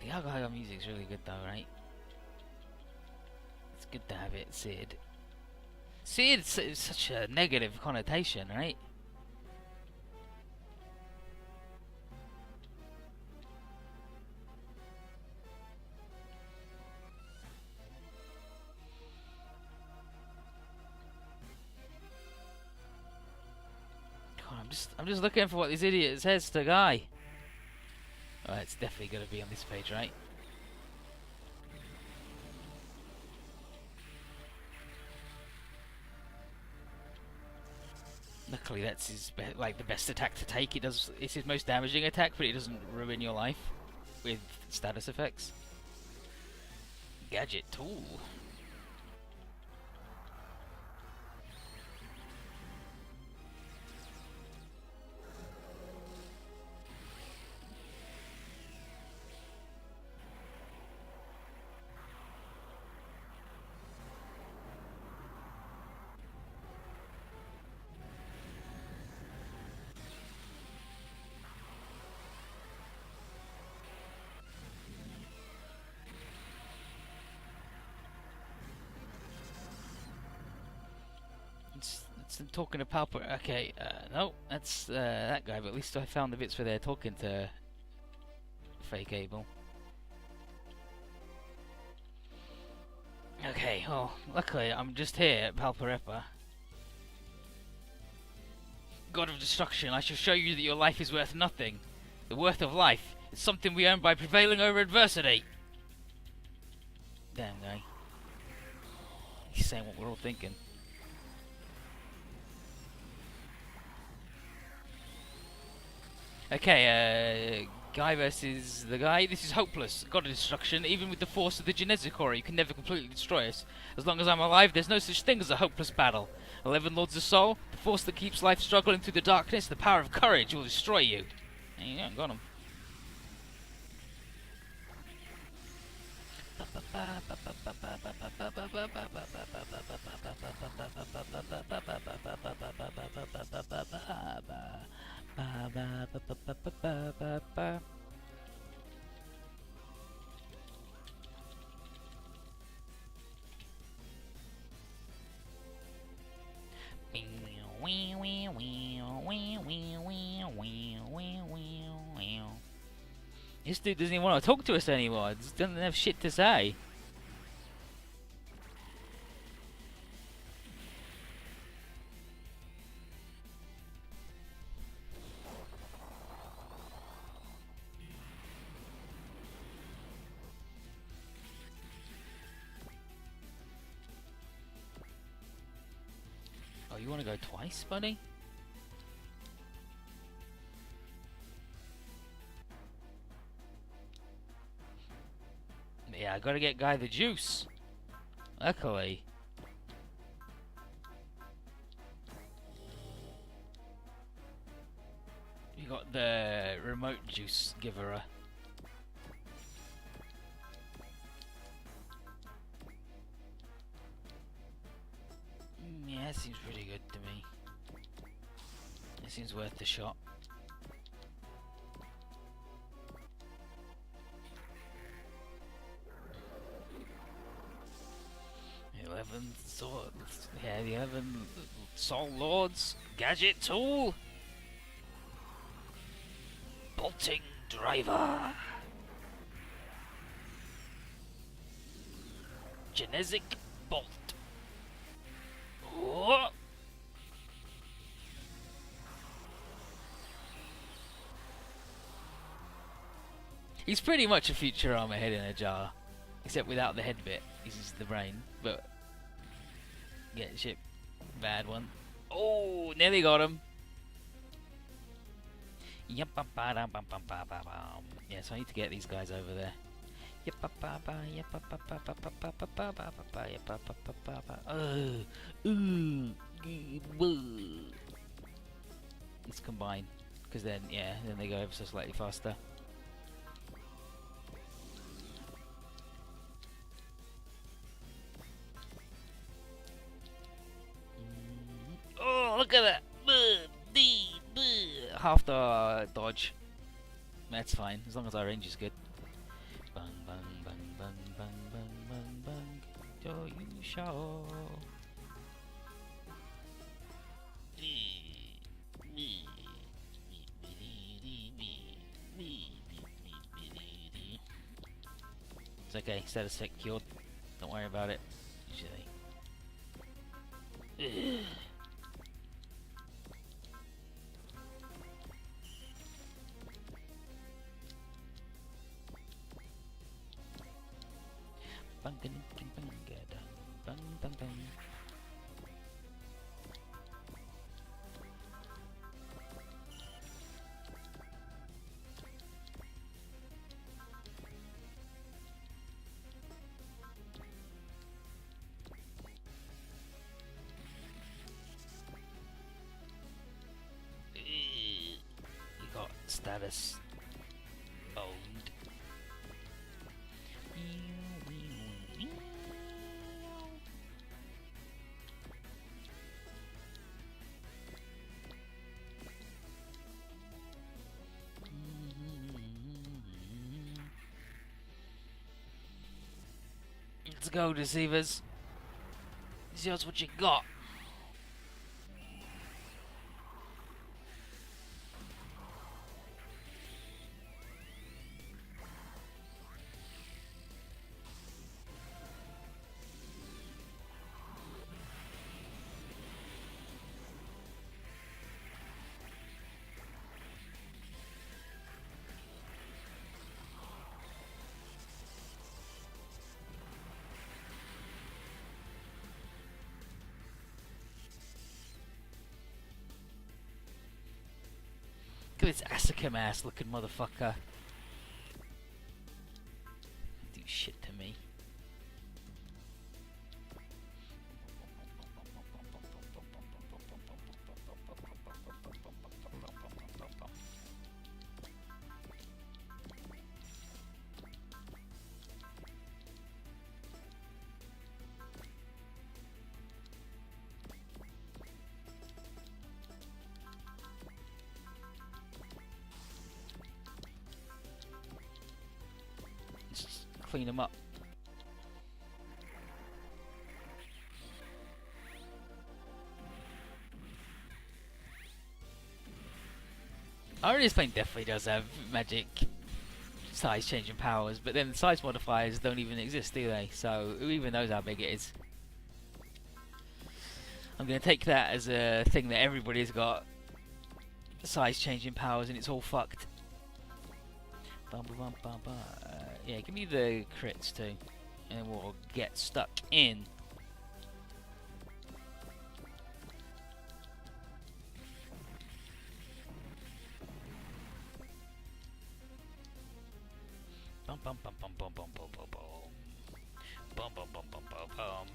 The alcohol music's really good though, right? It's good to have it, Sid. Sid's such a negative connotation, right? I'm just looking for what this idiot says to Guy. Oh, it's definitely going to be on this page, right? Luckily, that's his like the best attack to take. It's his most damaging attack, but it doesn't ruin your life with status effects. Gadget tool. I'm talking to Palper. Okay, no, that's that guy, but at least I found the bits where they're talking to Fake Abel. Okay, well, luckily I'm just here at Palparepa. God of Destruction, I shall show you that your life is worth nothing. The worth of life is something we earn by prevailing over adversity. Damn guy. He's saying what we're all thinking. Okay, guy versus the guy. This is hopeless. God of Destruction. Even with the force of the Genesicore, you can never completely destroy us. As long as I'm alive, there's no such thing as a hopeless battle. 11 Lords of Soul, the force that keeps life struggling through the darkness, the power of courage will destroy you. And you haven't got him. This dude doesn't even want to talk to us anymore. He doesn't have shit to say. Oh, you want to go twice, buddy? I gotta get Guy the juice. Luckily. You got the remote juice giver. Yeah, that seems pretty good to me. It seems worth the shot. The 11 swords. Yeah, the 11 Soul Lords. Gadget tool. Bolting driver. Genetic bolt. Oh. He's pretty much a Futurama head in a jar, except without the head bit. This is the brain, but get shit, bad one. Oh, nearly got him. Yeah, so I need to get these guys over there. Let's combine, because then then they go ever so slightly faster. Oh, look at that! Half the dodge. That's fine, as long as our range is good. Bang, bang, bang, bang, bang, bang, bang, bang. So you shall. It's okay, status secured. Don't worry about it. Usually. Bang, bang, bang, bang, bang, bang. You got status owned. Let's go, deceivers. See what you got. Look at this Asuka ass looking motherfucker. Do shit to me. Just clean them up. This plane definitely does have magic size changing powers, but then the size modifiers don't even exist, do they? So who even knows how big it is? I'm going to take that as a thing that everybody's got size changing powers and it's all fucked. Yeah, give me the crits too, and we'll get stuck in. Bum, bum, bum, bum, bum, bum, bum, bum, bum. Boom, boom, boom, boom, boom, boom.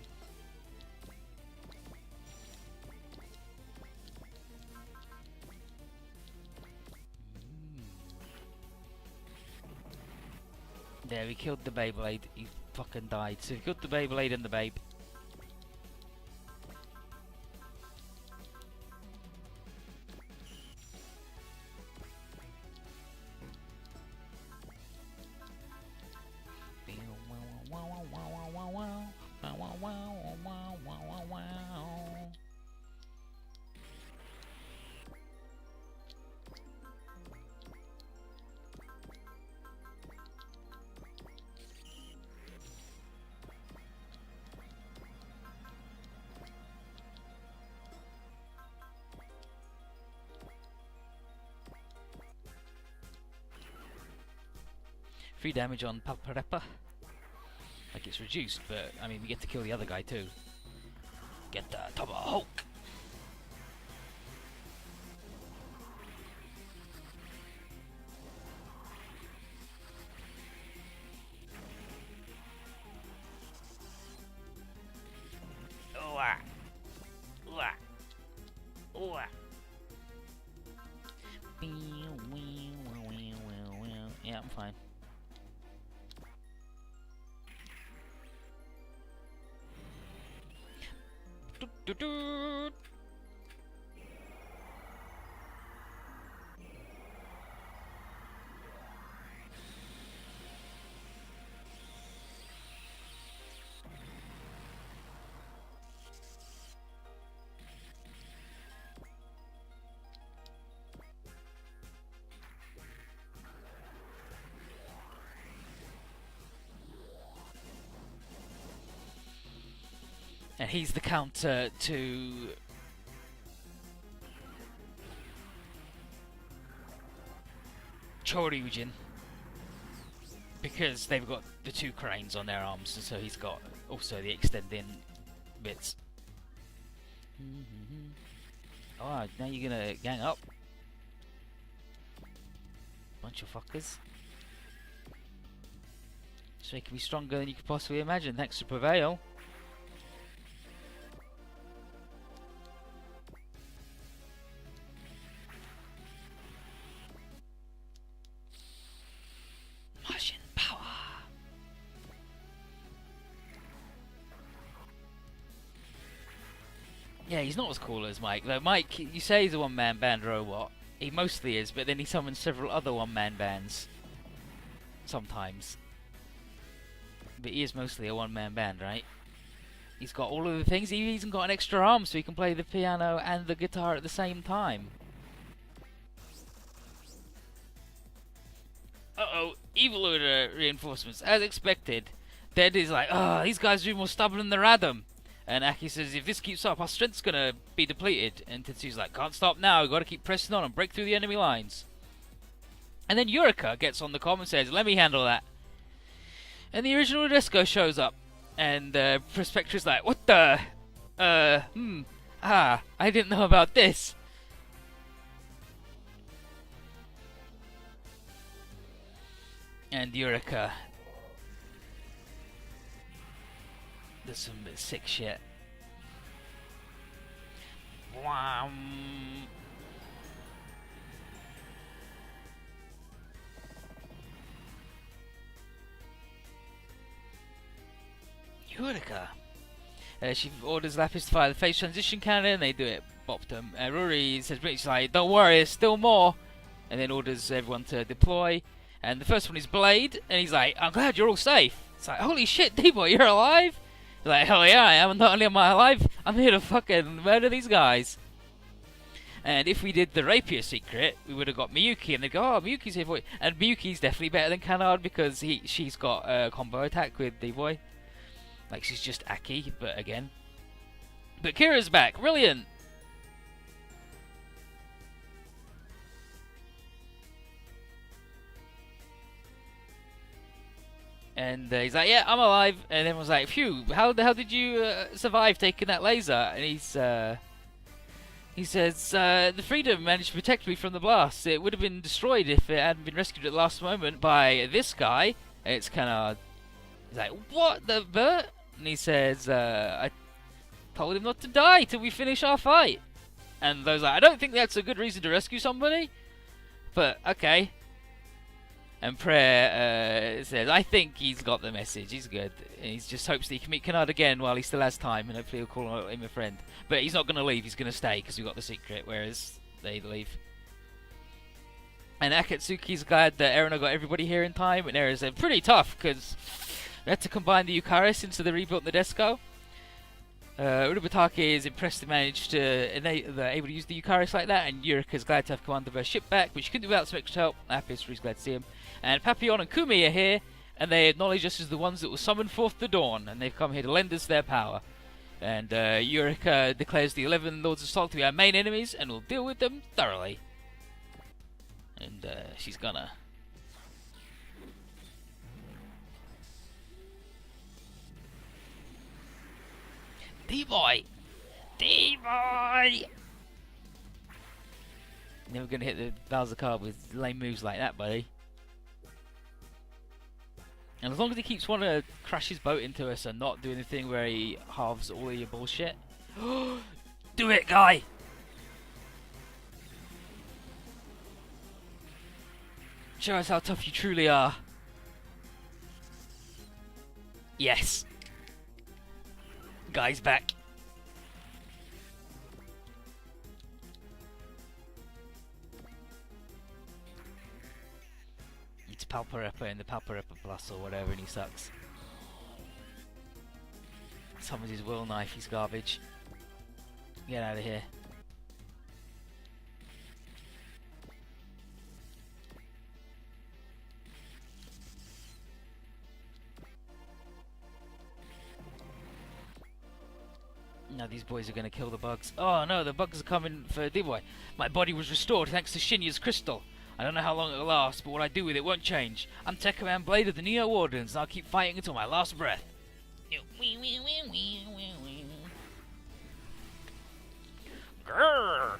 There, we killed the Beyblade. He fucking died. So we killed the Beyblade and the Babe. Free damage on Paparepa. Like it's reduced, but I mean we get to kill the other guy too. Get the Tomahawk! Yeah, I'm fine. And he's the counter to Choryujin, because they've got the two cranes on their arms, and so he's got also the extending bits. Oh, now you're gonna gang up, bunch of fuckers. Just making me stronger than you could possibly imagine. Thanks to Prevail. Yeah, he's not as cool as Mike. Though Mike, you say he's a one-man band robot. He mostly is, but then he summons several other one-man bands. Sometimes. But he is mostly a one-man band, right? He's got all of the things. He's even got an extra arm so he can play the piano and the guitar at the same time. Uh-oh, evil order reinforcements. As expected, Dead is like, oh, these guys are more stubborn than the Radom. And Aki says, if this keeps up, our strength's gonna be depleted. And Tetsu's like, can't stop now, we've got to keep pressing on and break through the enemy lines. And then Yurika gets on the comm and says, let me handle that. And the original Disco shows up. And Prospectra's like, what the? I didn't know about this. And Yurika does some sick shit. Wham. Yurika. She orders Lapis to fire the phase transition cannon. They do it. Bopped them. Rory says, she's like, don't worry, there's still more. And then orders everyone to deploy. And the first one is Blade. And he's like, I'm glad you're all safe. It's like, holy shit, D-Boy, you're alive? He's like, hell yeah, I am. Not only am I alive, I'm here to fucking murder these guys. And if we did the Rapier secret, we would have got Miyuki. And they'd go, oh, Miyuki's here for it. And Miyuki's definitely better than Canard because she's got a combo attack with D-Boy. Like, she's just Aki, but again. But Kira's back. Brilliant. And he's like, yeah, I'm alive. And everyone's like, phew, how the hell did you survive taking that laser? And he says, the Freedom managed to protect me from the blast. It would have been destroyed if it hadn't been rescued at the last moment by this guy. And it's Canard. He's like, what the Bert? And he says, I told him not to die till we finish our fight. And those like, I don't think that's a good reason to rescue somebody, but okay. And Prayer says, I think he's got the message, he's good. And he just hopes that he can meet Kennard again while he still has time, and hopefully he'll call him a friend. But he's not going to leave, he's going to stay, because we've got the secret, whereas they leave. And Akatsuki's glad that Erina got everybody here in time, and Erina's pretty tough, because we had to combine the Eucharis into the rebuilt Nadesco. Urubatake is impressed to manage to able to use the Eucharis like that, and Yurika's glad to have command of her ship back, which she couldn't do without some extra help. Apis glad to see him. And Papillon and Kumi are here, and they acknowledge us as the ones that will summon forth the dawn, and they've come here to lend us their power. And Yurika declares the 11 Lords of Salt to be our main enemies, and will deal with them thoroughly. And she's gonna. D-Boy! D-Boy! Never gonna hit the Bowser card with lame moves like that, buddy. And as long as he keeps wanting to crash his boat into us and not do anything where he halves all of your bullshit. Do it, guy! Show us how tough you truly are. Yes. Guy's back. It's Palpareppa in the Palpareppa Plus or whatever, and he sucks. Summons his will knife, he's garbage. Get out of here. Now these boys are going to kill the bugs. Oh no, the bugs are coming for D-Boy. My body was restored thanks to Shinya's crystal. I don't know how long it'll last, but what I do with it won't change. I'm Tekkaman Blade of the Neo Wardens, and I'll keep fighting until my last breath. Grrr.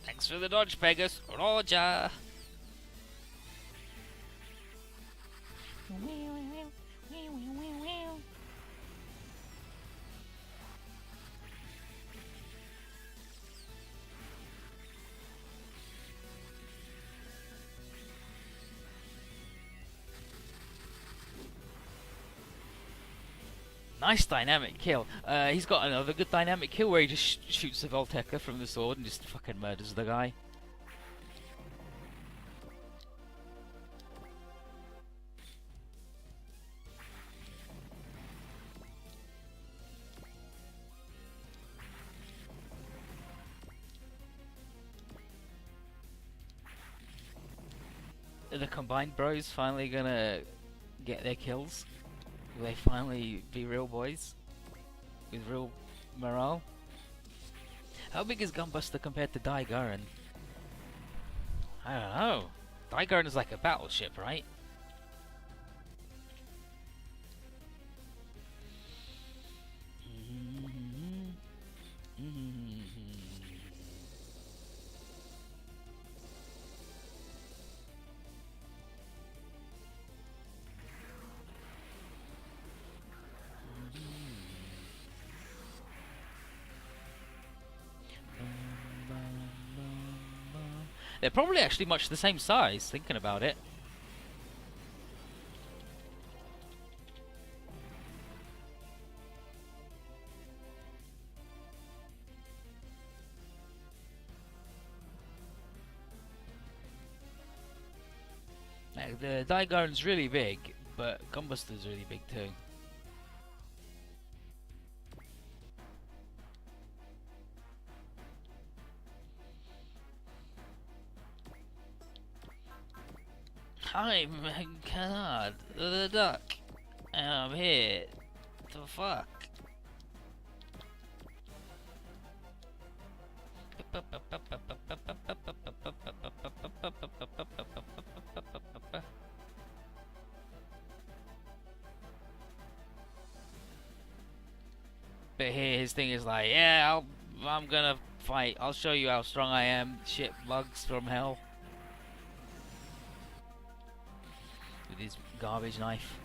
Thanks for the dodge, Pegasus. Roger. Nice dynamic kill. He's got another good dynamic kill where he just shoots the Volteca from the sword and just fucking murders the guy. Are the combined bros finally gonna get their kills? Will they finally be real boys? With real morale? How big is Gunbuster compared to Daigaran? I don't know. Daigaran is like a battleship, right? They're probably actually much the same size, thinking about it. Like, the Daigaran's really big, but Gunbuster's really big too. I'm Kennard, the duck, and I'm here to fuck. But here his thing is like, yeah, I'm gonna fight. I'll show you how strong I am. Shit, bugs from hell. garbage knife.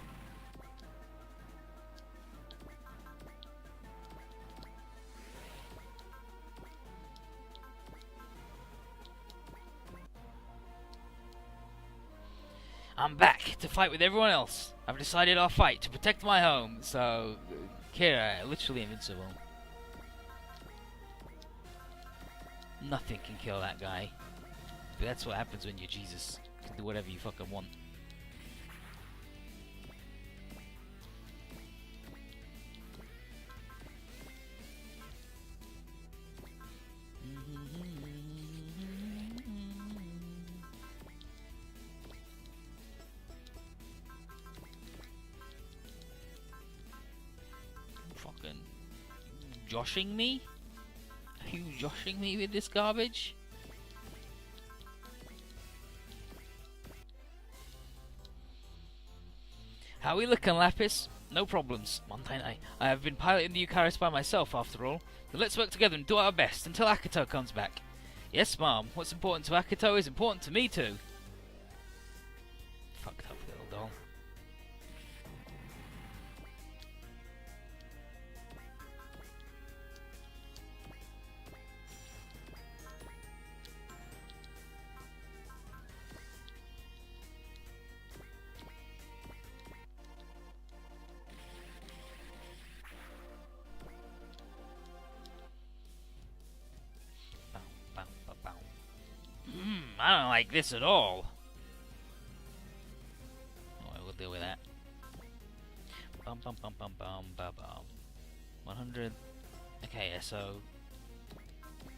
I'm back to fight with everyone else. I've decided I'll fight to protect my home, so Kira, literally invincible. Nothing can kill that guy. But that's what happens when you're Jesus. You can do whatever you fucking want. Fucking joshing me? Are you joshing me with this garbage? How we looking, Lapis? No problems. Montaigne, I have been piloting the Eucharis by myself, after all. So let's work together and do our best until Akito comes back. Yes, Mom. What's important to Akito is important to me too. Fucked up little doll. I don't like this at all. Oh, I will deal with that. Bum bum bum bum bum bum bum. 100. Okay, yeah, so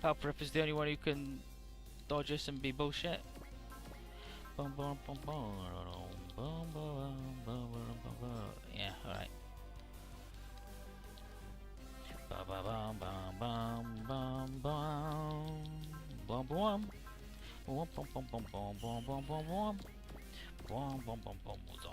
Palprip is the only one who can dodge us and be bullshit. Bum bum bum bum bum bum bum bum. Yeah, alright. Bum bum bum bum bum bum bum bum. Bum bum bum bum bum bum bum bum bum bum bum bum bum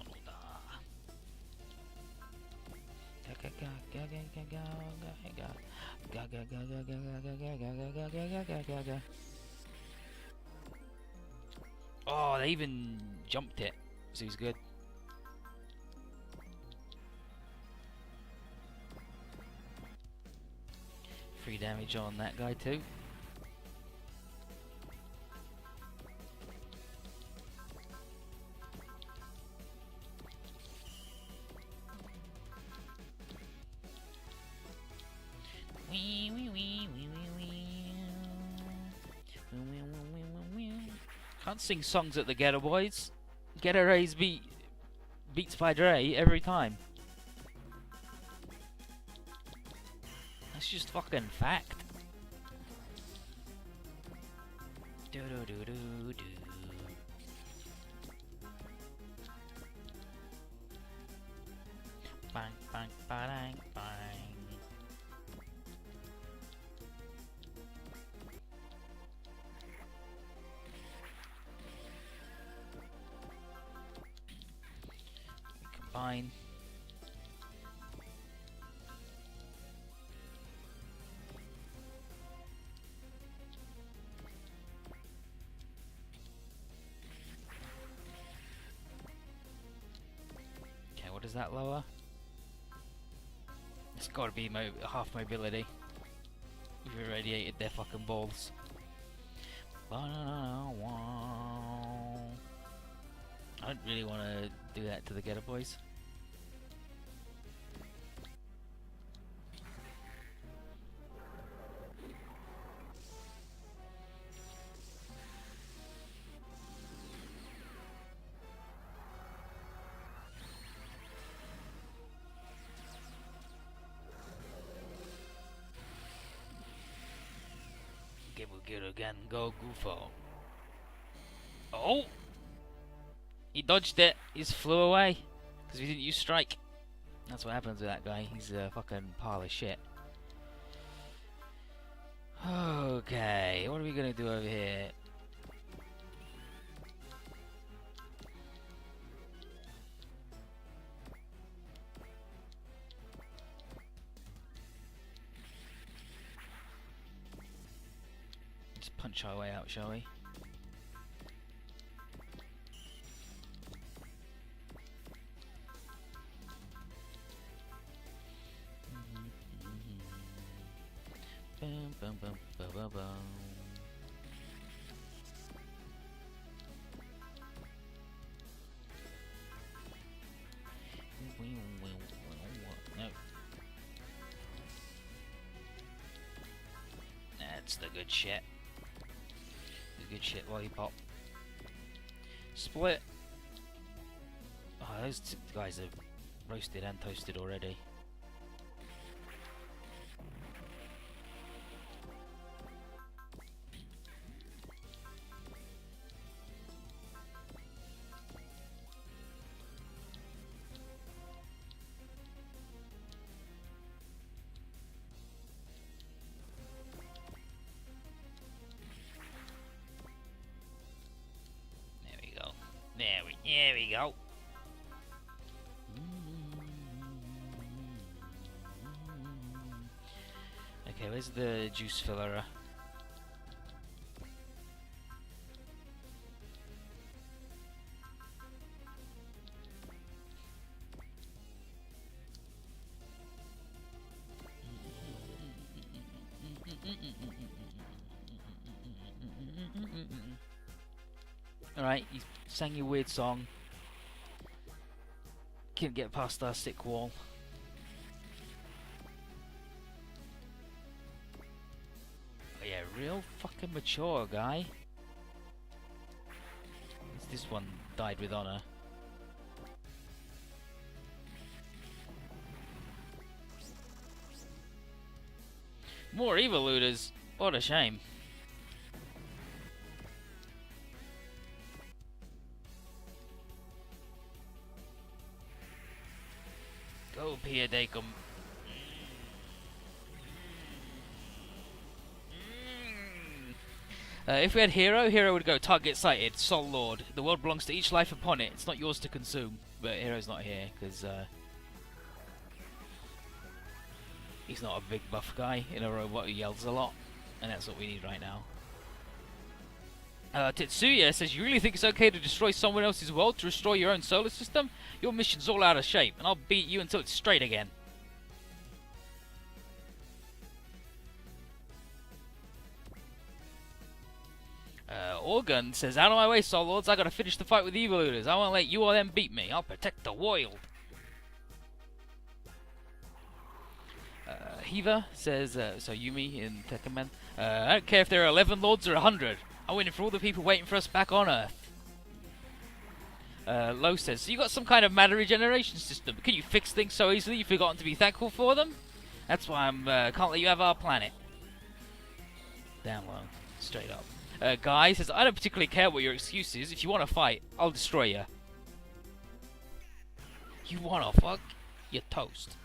Oh, they even jumped it, so he's good. Free damage on that guy too. Can't sing songs at the Ghetto Boys. Ghetto Ray's beats by Dre every time. That's just fucking fact. Do do do do do. Bang bang bang bang. Combine. Okay, what does that lower? It's gotta be half mobility. We've irradiated their fucking balls. I don't really want to do that to the Ghetto Boys. Get again, go Goofo. Oh! He dodged it. He just flew away because he didn't use strike. That's what happens with that guy. He's a fucking pile of shit. Okay, what are we gonna do over here? Just punch our way out, shall we? bum, bum, bum, bum, bum. No. That's the good shit. The good shit lollipop. Split. Oh, those guys are roasted and toasted already. There we go. Okay, where's the juice filler? Alright, you sang your weird song. Can't get past our sick wall. Oh yeah, real fucking mature guy. This one died with honor. More evil looters. What a shame. Go, Pia Dacum. If we had Hero would go target sighted, Soul Lord. The world belongs to each life upon it. It's not yours to consume. But Hero's not here because he's not a big buff guy in a robot who yells a lot, and that's what we need right now. Tetsuya says, you really think it's okay to destroy someone else's world to restore your own solar system? Your mission's all out of shape, and I'll beat you until it's straight again. Organ says, out of my way, Soul Lords, I gotta finish the fight with the evil looters. I won't let you or them beat me. I'll protect the world. Hiva says, so Yumi in Tekken Man, I don't care if there are 11 lords or 100. I'm waiting for all the people waiting for us back on Earth. Lo says, so you got some kind of matter regeneration system. Can you fix things so easily you've forgotten to be thankful for them? That's why I can't let you have our planet. Damn Lo. Straight up. Guy says, I don't particularly care what your excuse is. If you want to fight, I'll destroy you. You wanna fuck? You're toast.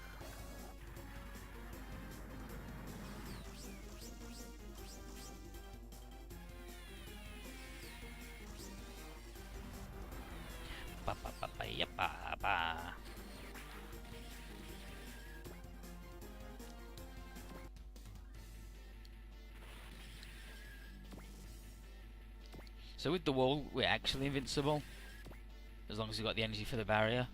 Ba ba ba ba ya ba ba. So with the wall, we're actually invincible, as long as we've got the energy for the barrier.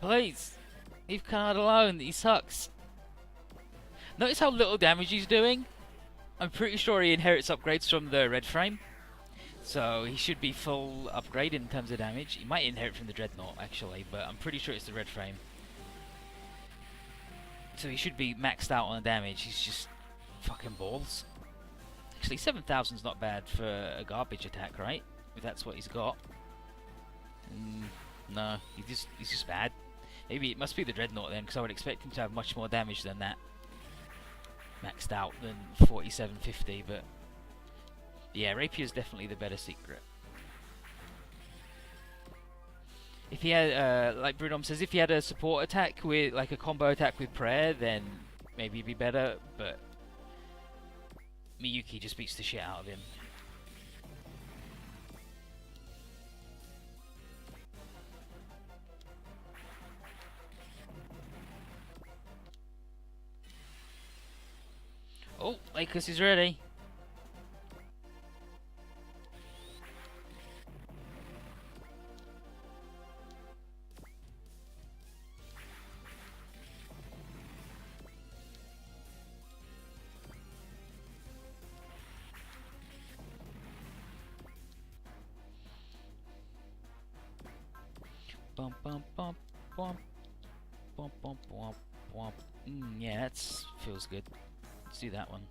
Please, leave Kennard alone, he sucks. Notice how little damage he's doing? I'm pretty sure he inherits upgrades from the red frame. So he should be full upgrade in terms of damage. He might inherit from the Dreadnought actually, but I'm pretty sure it's the red frame. So he should be maxed out on damage. He's just fucking balls. Actually, 7,000's not bad for a garbage attack, right? If that's what he's got. No, he's just bad. Maybe it must be the Dreadnought then, because I would expect him to have much more damage than that. Maxed out than 4750, but yeah, Rapier's definitely the better secret. If he had, like Brunom says, if he had a support attack with, like a combo attack with prayer, then maybe he'd be better, but Miyuki just beats the shit out of him. Oh, Lakers is ready. Bum bum bum bum bum bum bum bum. Yeah, that feels good. Let's do that one.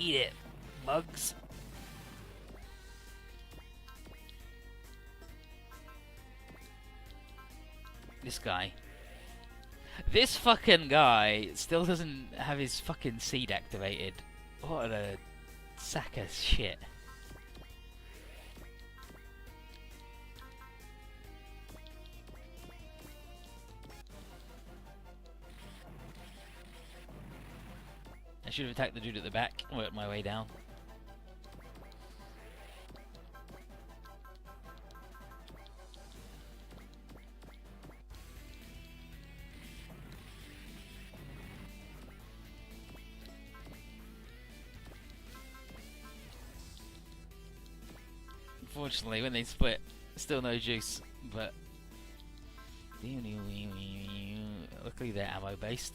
Eat it, bugs. This guy. This fucking guy still doesn't have his fucking seed activated. What a sack of shit. I should have attacked the dude at the back and worked my way down. Unfortunately, when they split, still no juice, but luckily they're ammo based.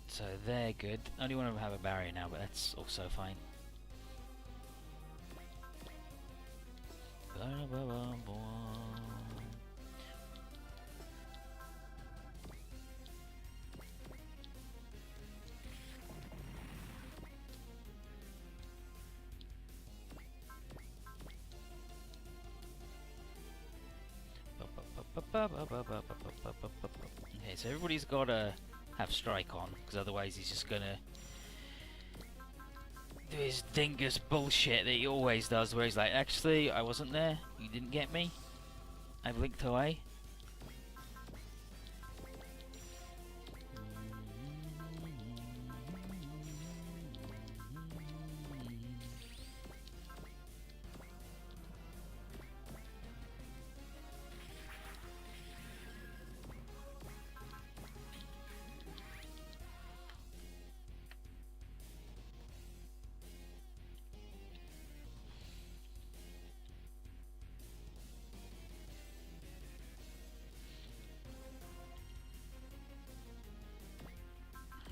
So they're good. Only one of them have a barrier now, but that's also fine. Okay, so everybody's got to have strike on, because otherwise he's just gonna do his dingus bullshit that he always does, where he's like, actually, I wasn't there, you didn't get me, I blinked away.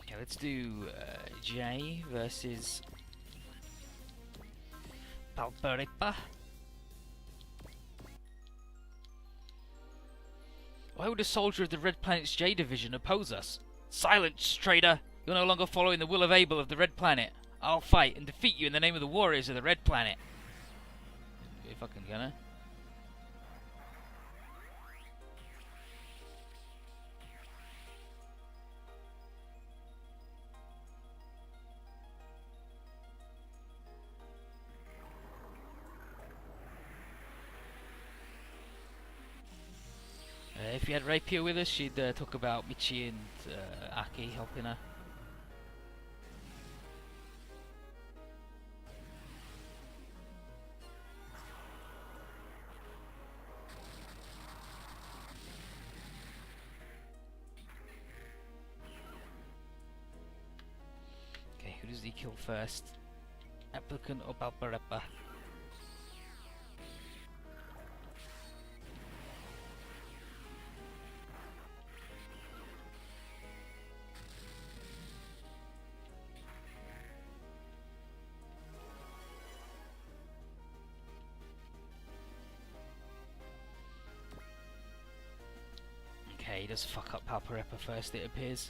Okay, let's do J versus Palparipa. Why would a soldier of the Red Planet's J Division oppose us? Silence, traitor! You're no longer following the will of Abel of the Red Planet. I'll fight and defeat you in the name of the warriors of the Red Planet. You fucking gonna? If you had Rapier with us, she'd talk about Michi and Aki helping her. Okay, who does he kill first? Applicant or Balbarepa? Okay, he does fuck up Palparepa first, it appears.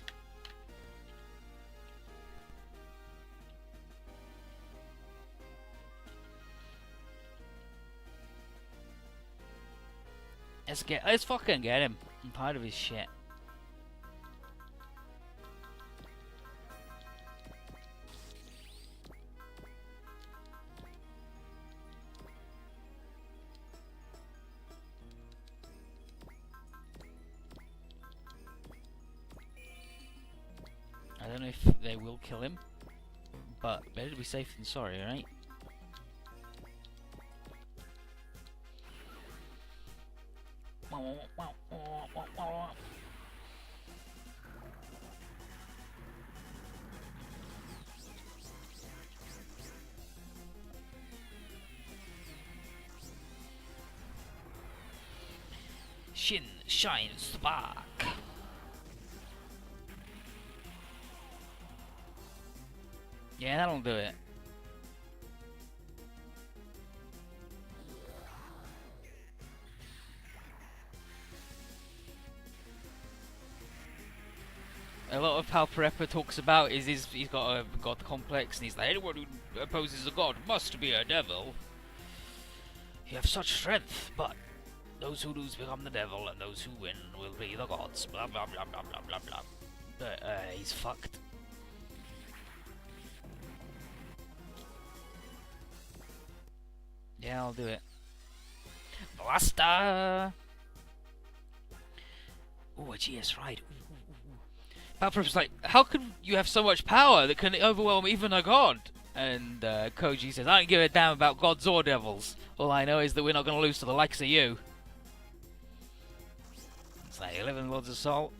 Let's fucking get him. I'm tired of his shit. know if they will kill him, but better to be safe than sorry, right? Shin, shine, spark. Yeah, that'll do it. A lot of how Pareppa talks about is he's got a god complex, and he's like, anyone who opposes a god must be a devil. You have such strength, but those who lose become the devil, and those who win will be the gods. Blah blah blah blah blah blah blah. But he's fucked. Yeah, I'll do it. Blaster! Ooh, a GS ride. Palpatine like, how can you have so much power that can overwhelm even a god? And Koji says, I don't give a damn about gods or devils. All I know is that we're not going to lose to the likes of you. It's like 11 Lords of Salt.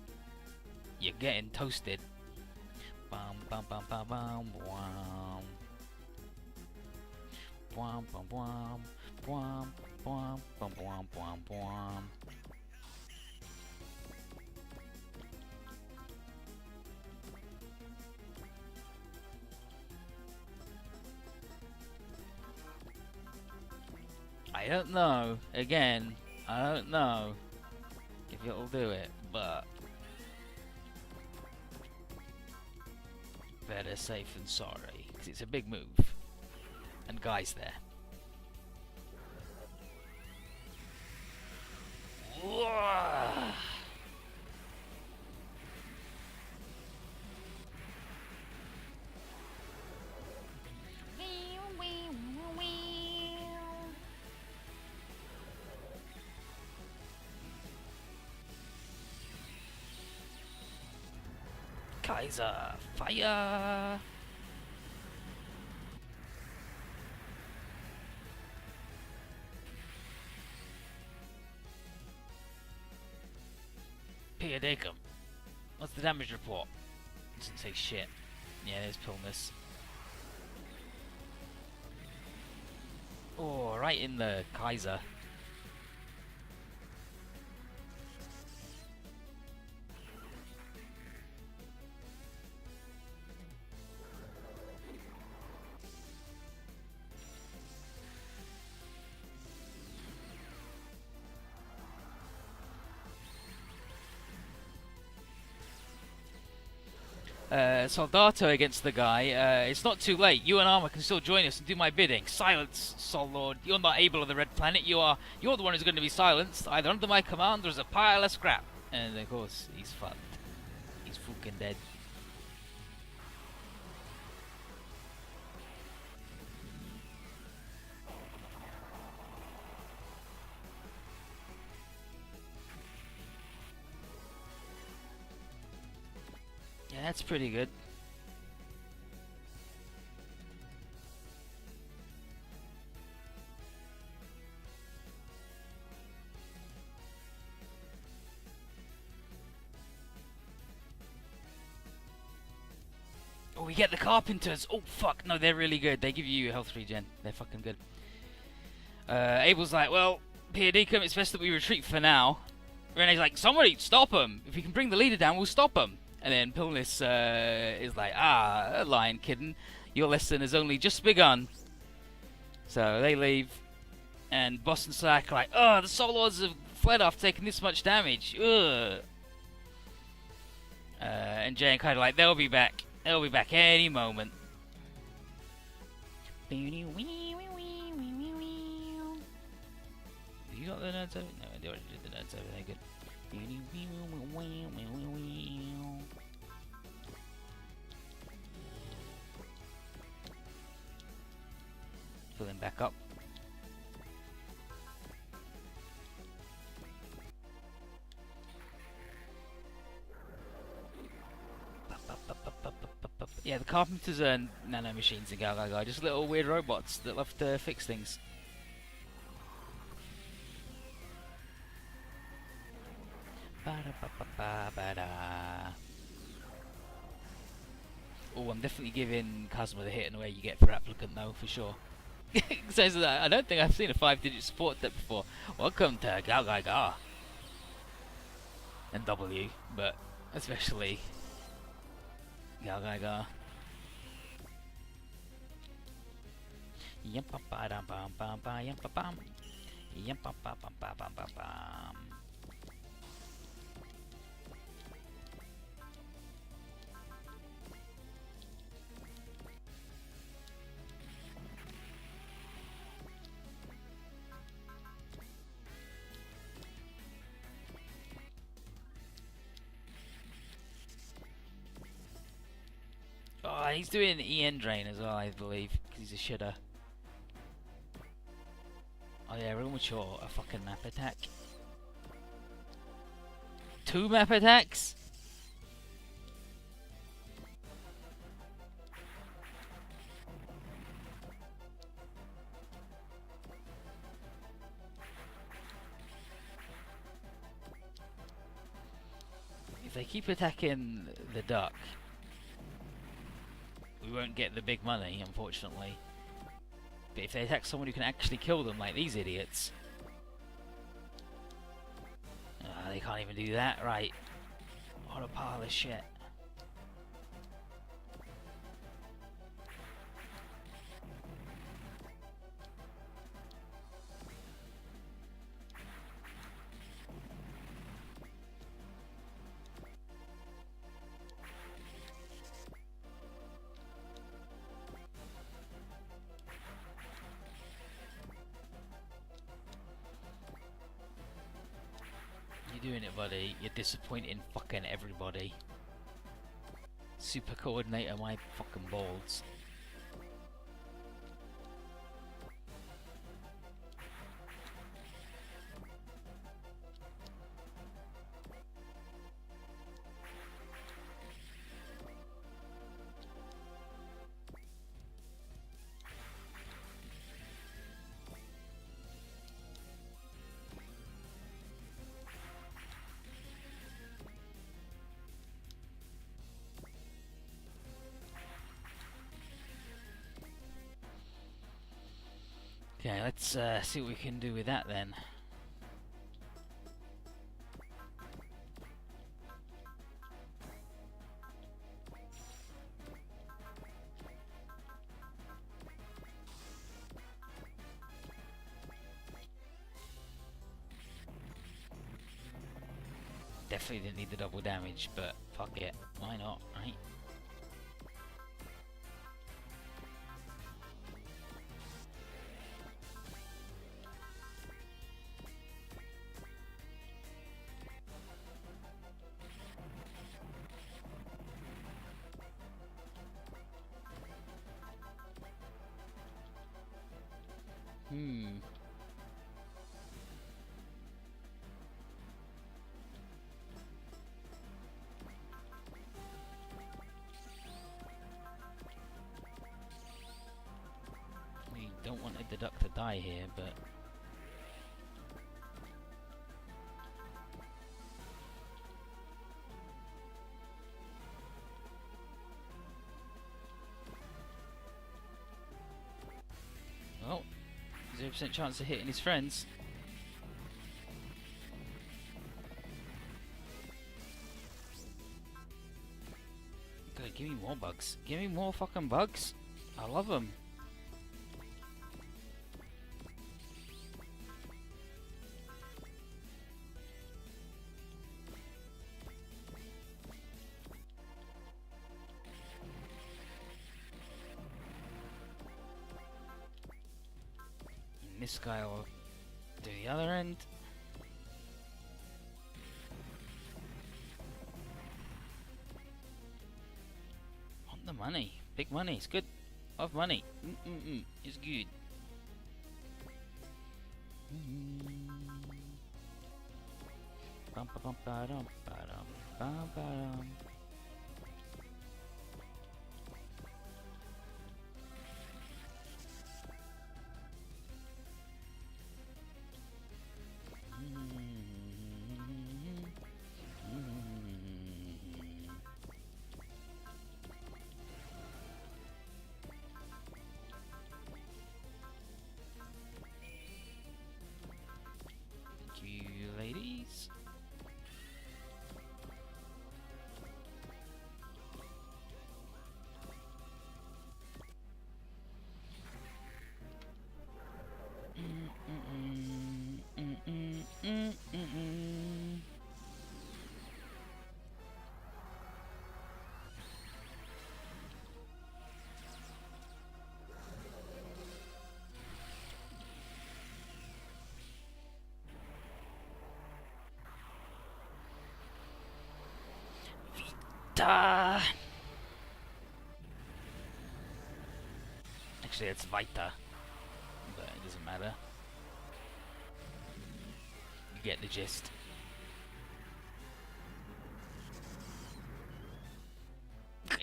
You're getting toasted. Bum bum bum bum bum bum. Bum bum bum bum bum bum bum bum bum. I don't know. Again, I don't know if it'll do it, but better safe than sorry, because it's a big move. And Guy's there. Kaiser, fire! Piadecum. What's the damage report? Doesn't say shit. Yeah, there's Pilnus. Oh, right in the Kaiser. Soldato against the guy. It's not too late. You and Armor can still join us and do my bidding. Silence, Sol Lord. You're not able of the Red Planet. You're the one who's going to be silenced, either under my command or as a pile of scrap. And of course, he's fucked. He's fucking dead. Yeah, that's pretty good. Oh, we get the Carpenters. Oh, fuck. No, they're really good. They give you health regen. They're fucking good. Abel's like, well, Piadecum, it's best that we retreat for now. Renee's like, somebody stop him. If we can bring the leader down, we'll stop him. And then Pilnus is like, Lion Kitten, your lesson has only just begun. So they leave. And Boss and Slack are like, oh, the Soul Lords have fled after taking this much damage. Ugh. And Jay and Kaido are like, they'll be back. They'll be back any moment. You got the nerds over? No, they already did the nerds over. They're good. Fill him back up. Yeah, the carpenters are nanomachines in Galgaga, just little weird robots that love to fix things. Ba-da-ba-ba-ba-ba-da. Oh, I'm definitely giving Kazuma the hit in the way you get for applicant though, for sure. Says that I don't think I've seen a 5-digit support step before. Welcome to Galgaga. And W, but especially Galgaga. Yum ba ba dum bum bum ba yum ba bum. Yum ba ba bum ba bum ba bum. Oh, he's doing EN drain as well, I believe, because he's a shitter. Oh yeah, real mature. A fucking map attack. 2 map attacks? If they keep attacking the duck, we won't get the big money, unfortunately. But if they attack someone who can actually kill them, like these idiots... they can't even do that, right. What a pile of shit. You're doing it, buddy. You're disappointing fucking everybody. Super coordinator my fucking balls. Okay, let's see what we can do with that then. Definitely didn't need the double damage, but fuck it, why not, right? We don't want the duck to die here, but... Well, 0% chance of hitting his friends. God, give me more bugs. Give me more fucking bugs. I love them. This guy will do the other end. Want the money. Big money. It's good. Love money. It's good. Bum ba bum ba dum ba dum ba ba dum. Vita! Actually, it's Vita. But it doesn't matter. You get the gist.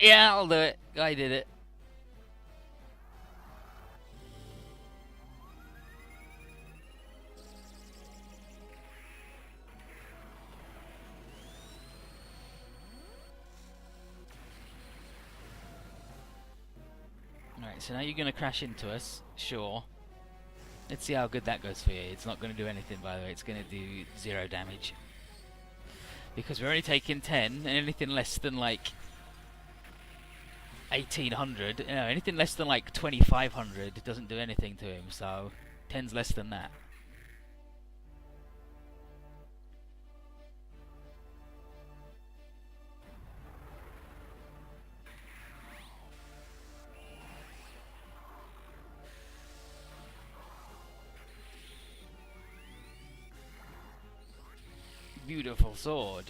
Yeah, I'll do it. I did it. Alright, so now you're going to crash into us. Sure. Let's see how good that goes for you. It's not going to do anything, by the way. It's going to do 0 damage. Because we're only taking 10, and anything less than, like, 1800, you know, anything less than, like, 2500 doesn't do anything to him, so 10's less than that. Beautiful sword.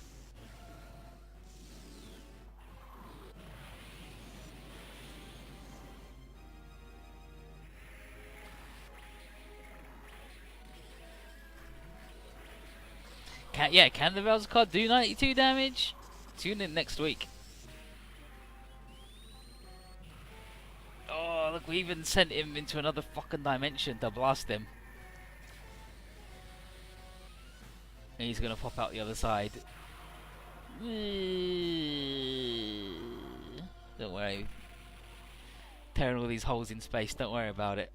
Can the Vel's card do 92 damage? Tune in next week. Oh, look, we even sent him into another fucking dimension to blast him. And he's gonna pop out the other side. Don't worry. Tearing all these holes in space, don't worry about it.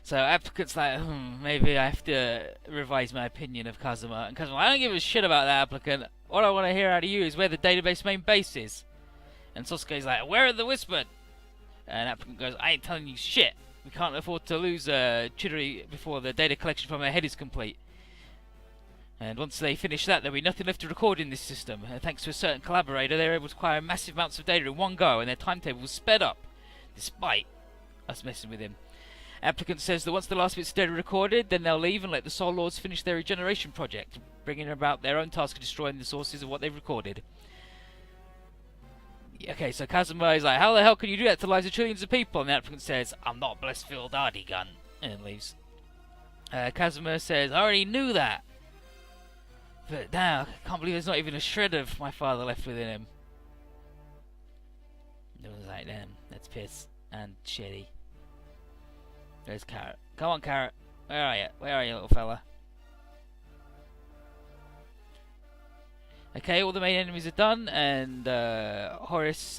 So applicant's like, maybe I have to revise my opinion of Kazuma. And Kazuma, I don't give a shit about that applicant. What I want to hear out of you is where the database main base is. And Sasuke's like, where are the Whispered? And applicant goes, I ain't telling you shit. We can't afford to lose Chidori before the data collection from her head is complete. And once they finish that, there'll be nothing left to record in this system. Thanks to a certain collaborator, they're able to acquire massive amounts of data in one go, and their timetable was sped up, despite us messing with him. Applicant says that once the last bit's data recorded, then they'll leave and let the Soul Lords finish their regeneration project, bringing about their own task of destroying the sources of what they've recorded. Okay, so Kazuma is like, how the hell can you do that to the lives of trillions of people? And the applicant says, I'm not Blessfield Ardigan, and then leaves. Kazuma says, I already knew that. But now, I can't believe there's not even a shred of my father left within him. It was like, damn, that's piss and shitty. There's Carrot. Come on, Carrot. Where are you? Where are you, little fella? Okay, all the main enemies are done, and Horace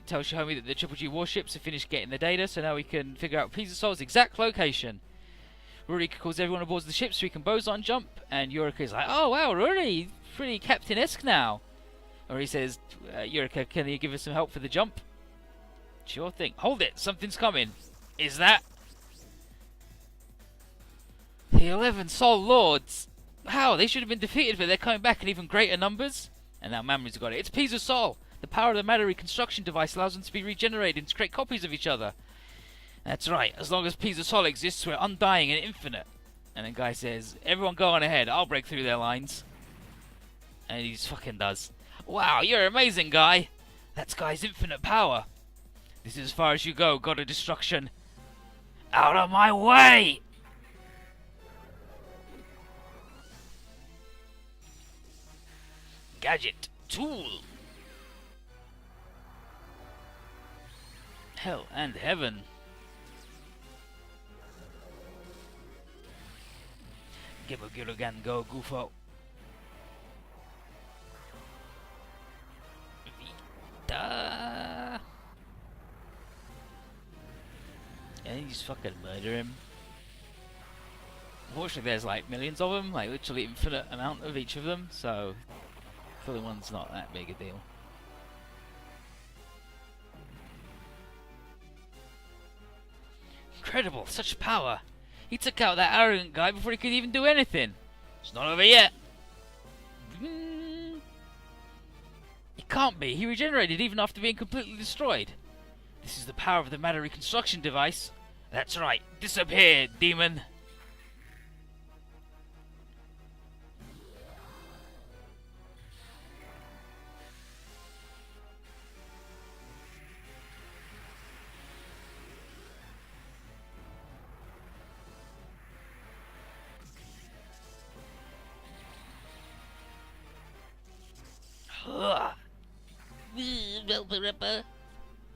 tells Shihomi that the Triple G warships have finished getting the data, so now we can figure out Pizza Soul's exact location. Rurika calls everyone aboard the ship so we can boson jump, and Yurika's like, oh wow, Ruri, pretty captain-esque now. Or he says, Yurika, can you give us some help for the jump? Sure thing. Hold it, something's coming. Is that the 11 Soul Lords? How? They should have been defeated, but they're coming back in even greater numbers. And now Mamoru's got it. It's Pizza Soul. The power of the matter reconstruction device allows them to be regenerated and to create copies of each other. That's right. As long as Pizza Soul exists, we're undying and infinite. And then Guy says, everyone go on ahead. I'll break through their lines. And he just fucking does. Wow, you're amazing, Guy. That's Guy's infinite power. This is as far as you go, God of Destruction. Out of my way! Gadget. Tool. Hell and heaven. Gibogirogan go Gufo. Vita. And you just fucking murder him. Unfortunately, there's like millions of them, like literally infinite amount of each of them, so killing one's not that big a deal. Incredible, such power. He took out that arrogant guy before he could even do anything. It's not over yet. It can't be. He regenerated even after being completely destroyed. This is the power of the matter reconstruction device. That's right. Disappear, demon. Velvet Ripper.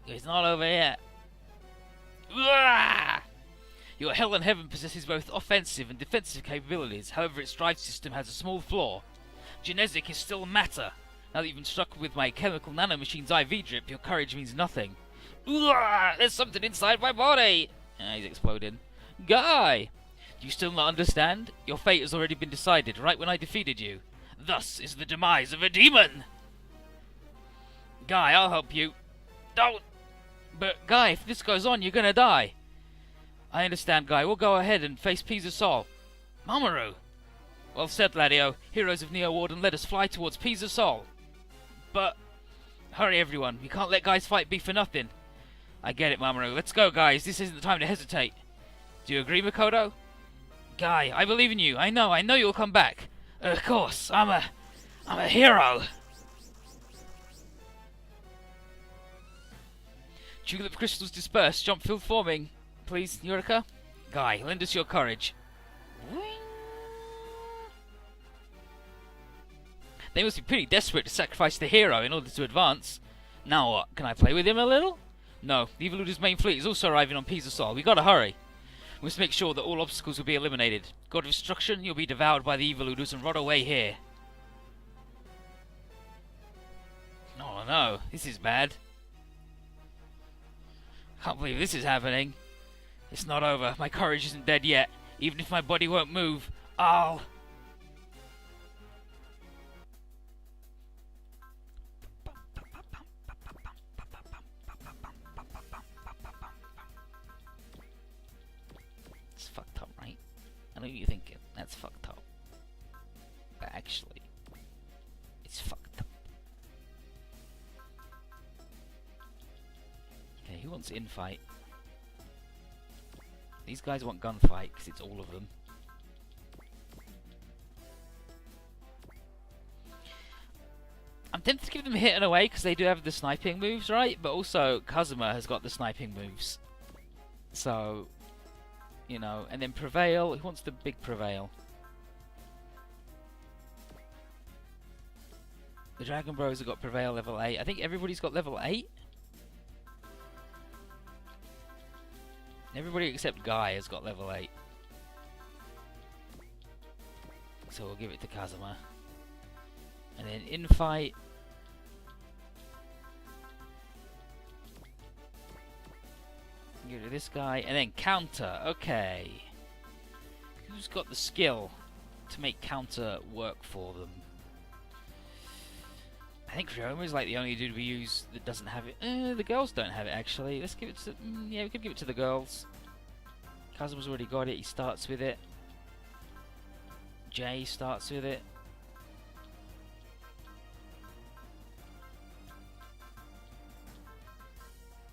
It's not over yet. Your Hell and Heaven possesses both offensive and defensive capabilities. However, its drive system has a small flaw. Genetic is still matter. Now that you've been struck with my chemical nanomachine's IV drip, your courage means nothing. There's something inside my body! He's exploding. Guy! Do you still not understand? Your fate has already been decided right when I defeated you. Thus is the demise of a demon! Guy, I'll help you. Don't! But, Guy, if this goes on, you're gonna die. I understand, Guy. We'll go ahead and face Pisa Sol. Mamoru! Well said, Ladio. Heroes of Neo Warden, let us fly towards Pisa Sol. But... hurry, everyone. We can't let Guy's fight be for nothing. I get it, Mamoru. Let's go, guys. This isn't the time to hesitate. Do you agree, Makoto? Guy, I believe in you. I know you'll come back. Of course. I'm a hero. Tulip crystals dispersed. Jump field forming. Please, Yurika? Guy, lend us your courage. They must be pretty desperate to sacrifice the hero in order to advance. Now what? Can I play with him a little? No, the Evoluder's main fleet is also arriving on Pisa Sol. We gotta hurry. We must make sure that all obstacles will be eliminated. God of Destruction, you'll be devoured by the Evoluders and rot away here. Oh no, this is bad. Can't believe this is happening. It's not over. My courage isn't dead yet. Even if my body won't move, I'll... It's fucked up, right? I know what you're thinking. That's fucked up. But actually, it's fucked up. Okay, who wants infight? These guys want gunfight, because it's all of them. I'm tempted to give them hit and away, because they do have the sniping moves, right? But also, Kazuma has got the sniping moves. So, you know, and then Prevail. Who wants the big Prevail? The Dragon Bros have got Prevail level 8. I think everybody's got level 8. Everybody except Guy has got level 8. So we'll give it to Kazuma. And then infight. Give it to this guy. And then counter. Okay. Who's got the skill to make counter work for them? I think Ryoma is like the only dude we use that doesn't have it. The girls don't have it actually. Let's give it to... yeah, we could give it to the girls. Kazuma's already got it. He starts with it. Jay starts with it.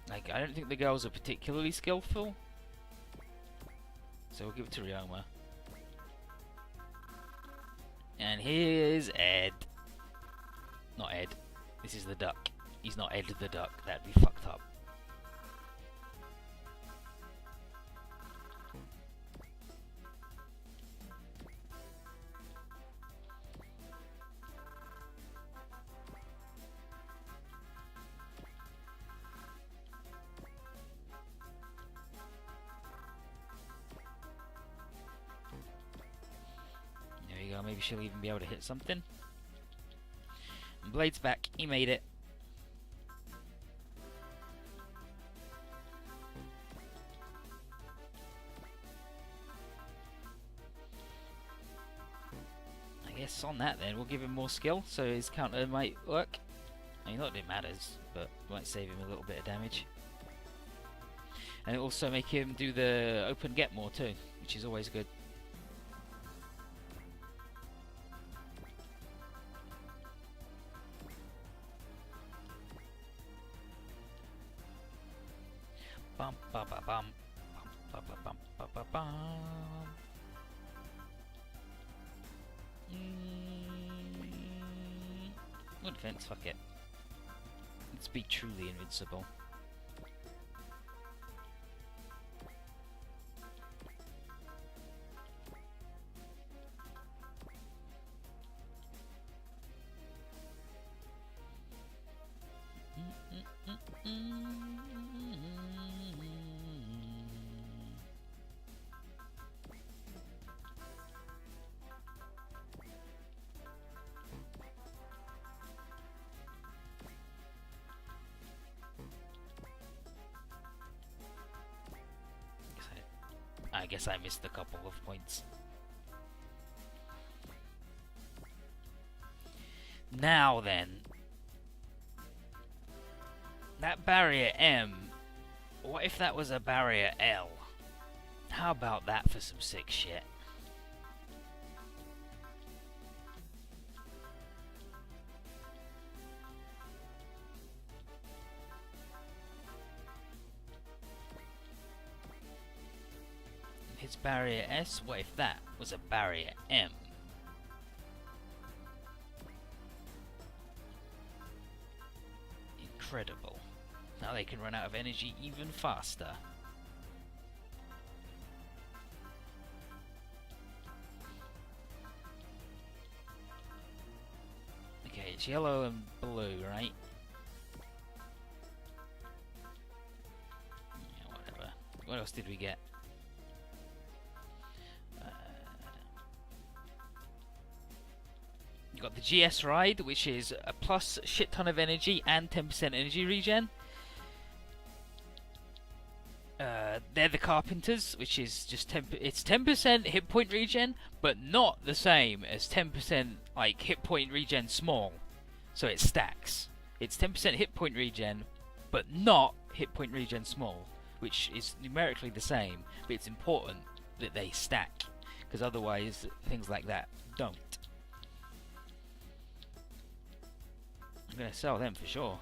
Like, I don't think the girls are particularly skillful. So we'll give it to Ryoma. And here's Ed. Not Ed. This is the duck. He's not Ed the duck. That'd be fucked up. There you go. Maybe she'll even be able to hit something. Blade's back. He made it. I guess on that then, we'll give him more skill, so his counter might work. I mean, not that it matters, but it might save him a little bit of damage. And it'll also make him do the open get more too, which is always good. Bum ba ba bum bum ba ba bum ba ba bum. No defense, fuck it. Let's be truly invincible. I guess I missed a couple of points. Now then, that barrier M, what if that was a barrier L? How about that for some sick shit? It's barrier S, what if that was a barrier M? Incredible. Now they can run out of energy even faster. Okay, it's yellow and blue, right? Yeah, whatever. What else did we get? You got the GS ride, which is a plus shit ton of energy and 10% energy regen. They're the Carpenters, which is just 10% hit point regen, but not the same as 10% like hit point regen small. So it stacks. It's 10% hit point regen, but not hit point regen small, which is numerically the same, but it's important that they stack, because otherwise things like that don't. I'm gonna sell them for sure.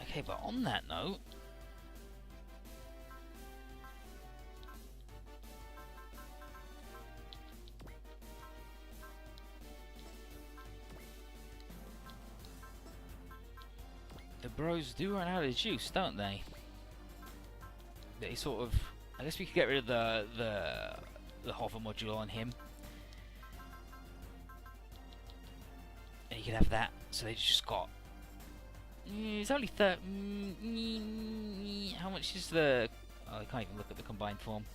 Okay, but on that note, the bros do run out of juice, don't they? They sort of. I guess we could get rid of the hover module on him, and you could have that. So they just got. It's only how much is the? Oh, I can't even look at the combined form.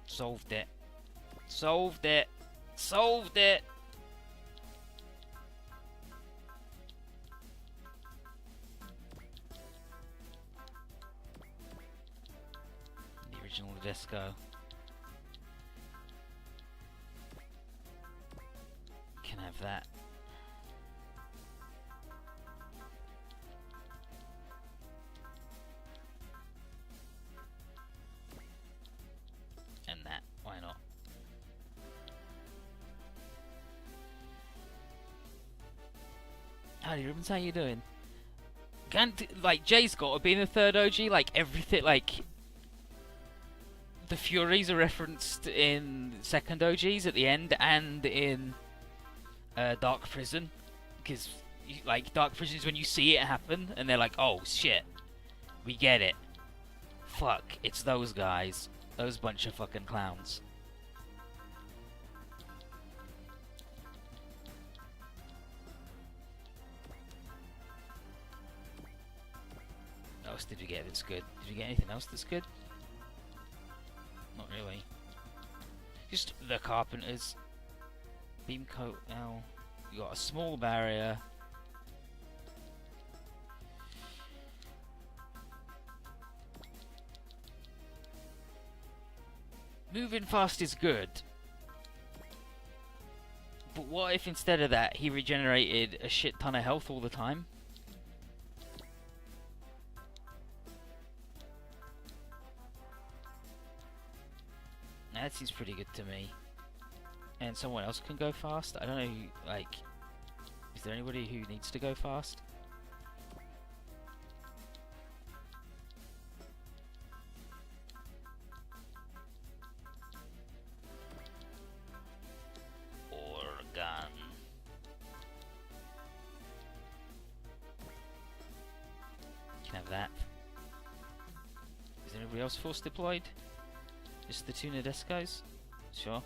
Solved it. Solved it. Solved it. The original disco. Can have that. And that. Why not? Howdy Ribbons, how you doing? Like, Jay's got to be in the third OG, like, everything, like, the Furies are referenced in second OGs at the end and in Dark Prison, because, like, Dark Prison is when you see it happen, and they're like, oh, shit, we get it. Fuck, it's those guys, those bunch of fucking clowns. What else did we get that's good? Did we get anything else that's good? Not really. Just the Carpenters. Beam coat L. You got a small barrier. Moving fast is good. But what if instead of that he regenerated a shit ton of health all the time? That seems pretty good to me. And someone else can go fast? I don't know who, like... Is there anybody who needs to go fast? Organ. else force deployed? Just the two Nadescos? Sure.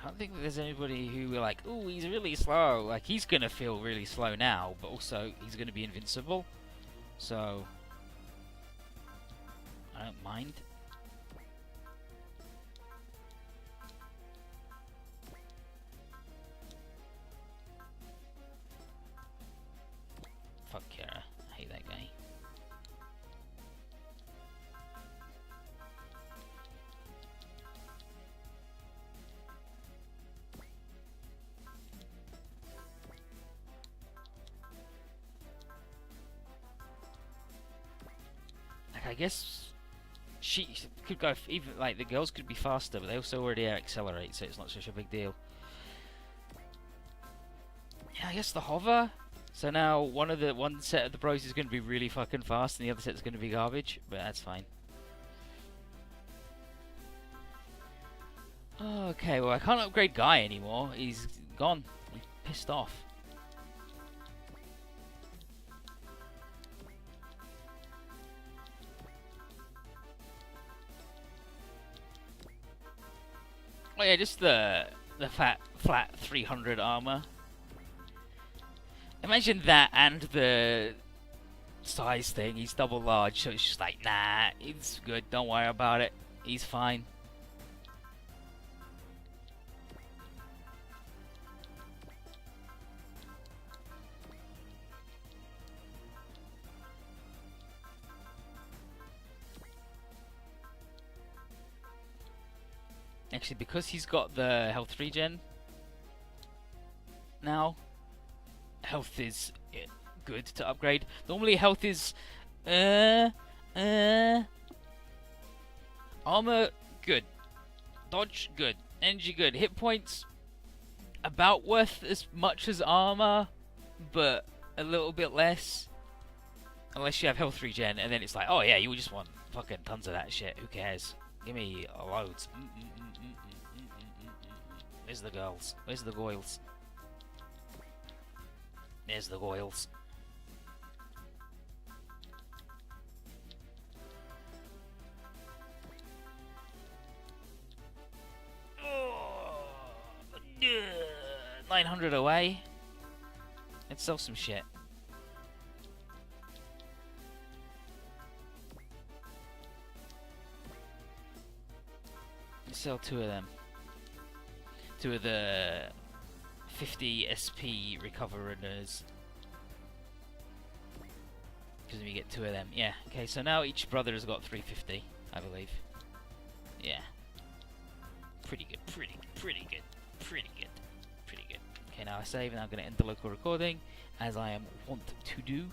I don't think that there's anybody who we're like, ooh, he's really slow. Like, he's gonna feel really slow now, but also he's gonna be invincible. So, I don't mind. Fuck Kara. I hate that guy. I guess she could go even like the girls could be faster, but they also already accelerate, so it's not such a big deal. Yeah, I guess the hover. So now one set of the bros is going to be really fucking fast, and the other set is going to be garbage, but that's fine. Okay, well I can't upgrade Guy anymore. He's gone. He's pissed off. Oh yeah, just the flat 300 armor. Imagine that and the size thing. He's double large, so it's just like, nah, it's good. Don't worry about it. He's fine. Actually, because he's got the health regen now, health is good to upgrade. Normally health is armor good, dodge good, energy good, hit points about worth as much as armor, but a little bit less. Unless you have health regen, and then it's like, oh yeah, you just want fucking tons of that shit. Who cares? Give me loads. Where's the girls? Where's the goils? There's the goils. Oh, 900 away. Let's sell some shit. Let's sell two of them. Two of the 50 SP recoverers. Because we get two of them. Yeah, okay, so now each brother has got 350, I believe. Yeah. Pretty good, pretty good. Okay, now I save and I'm going to end the local recording, as I am wont to do.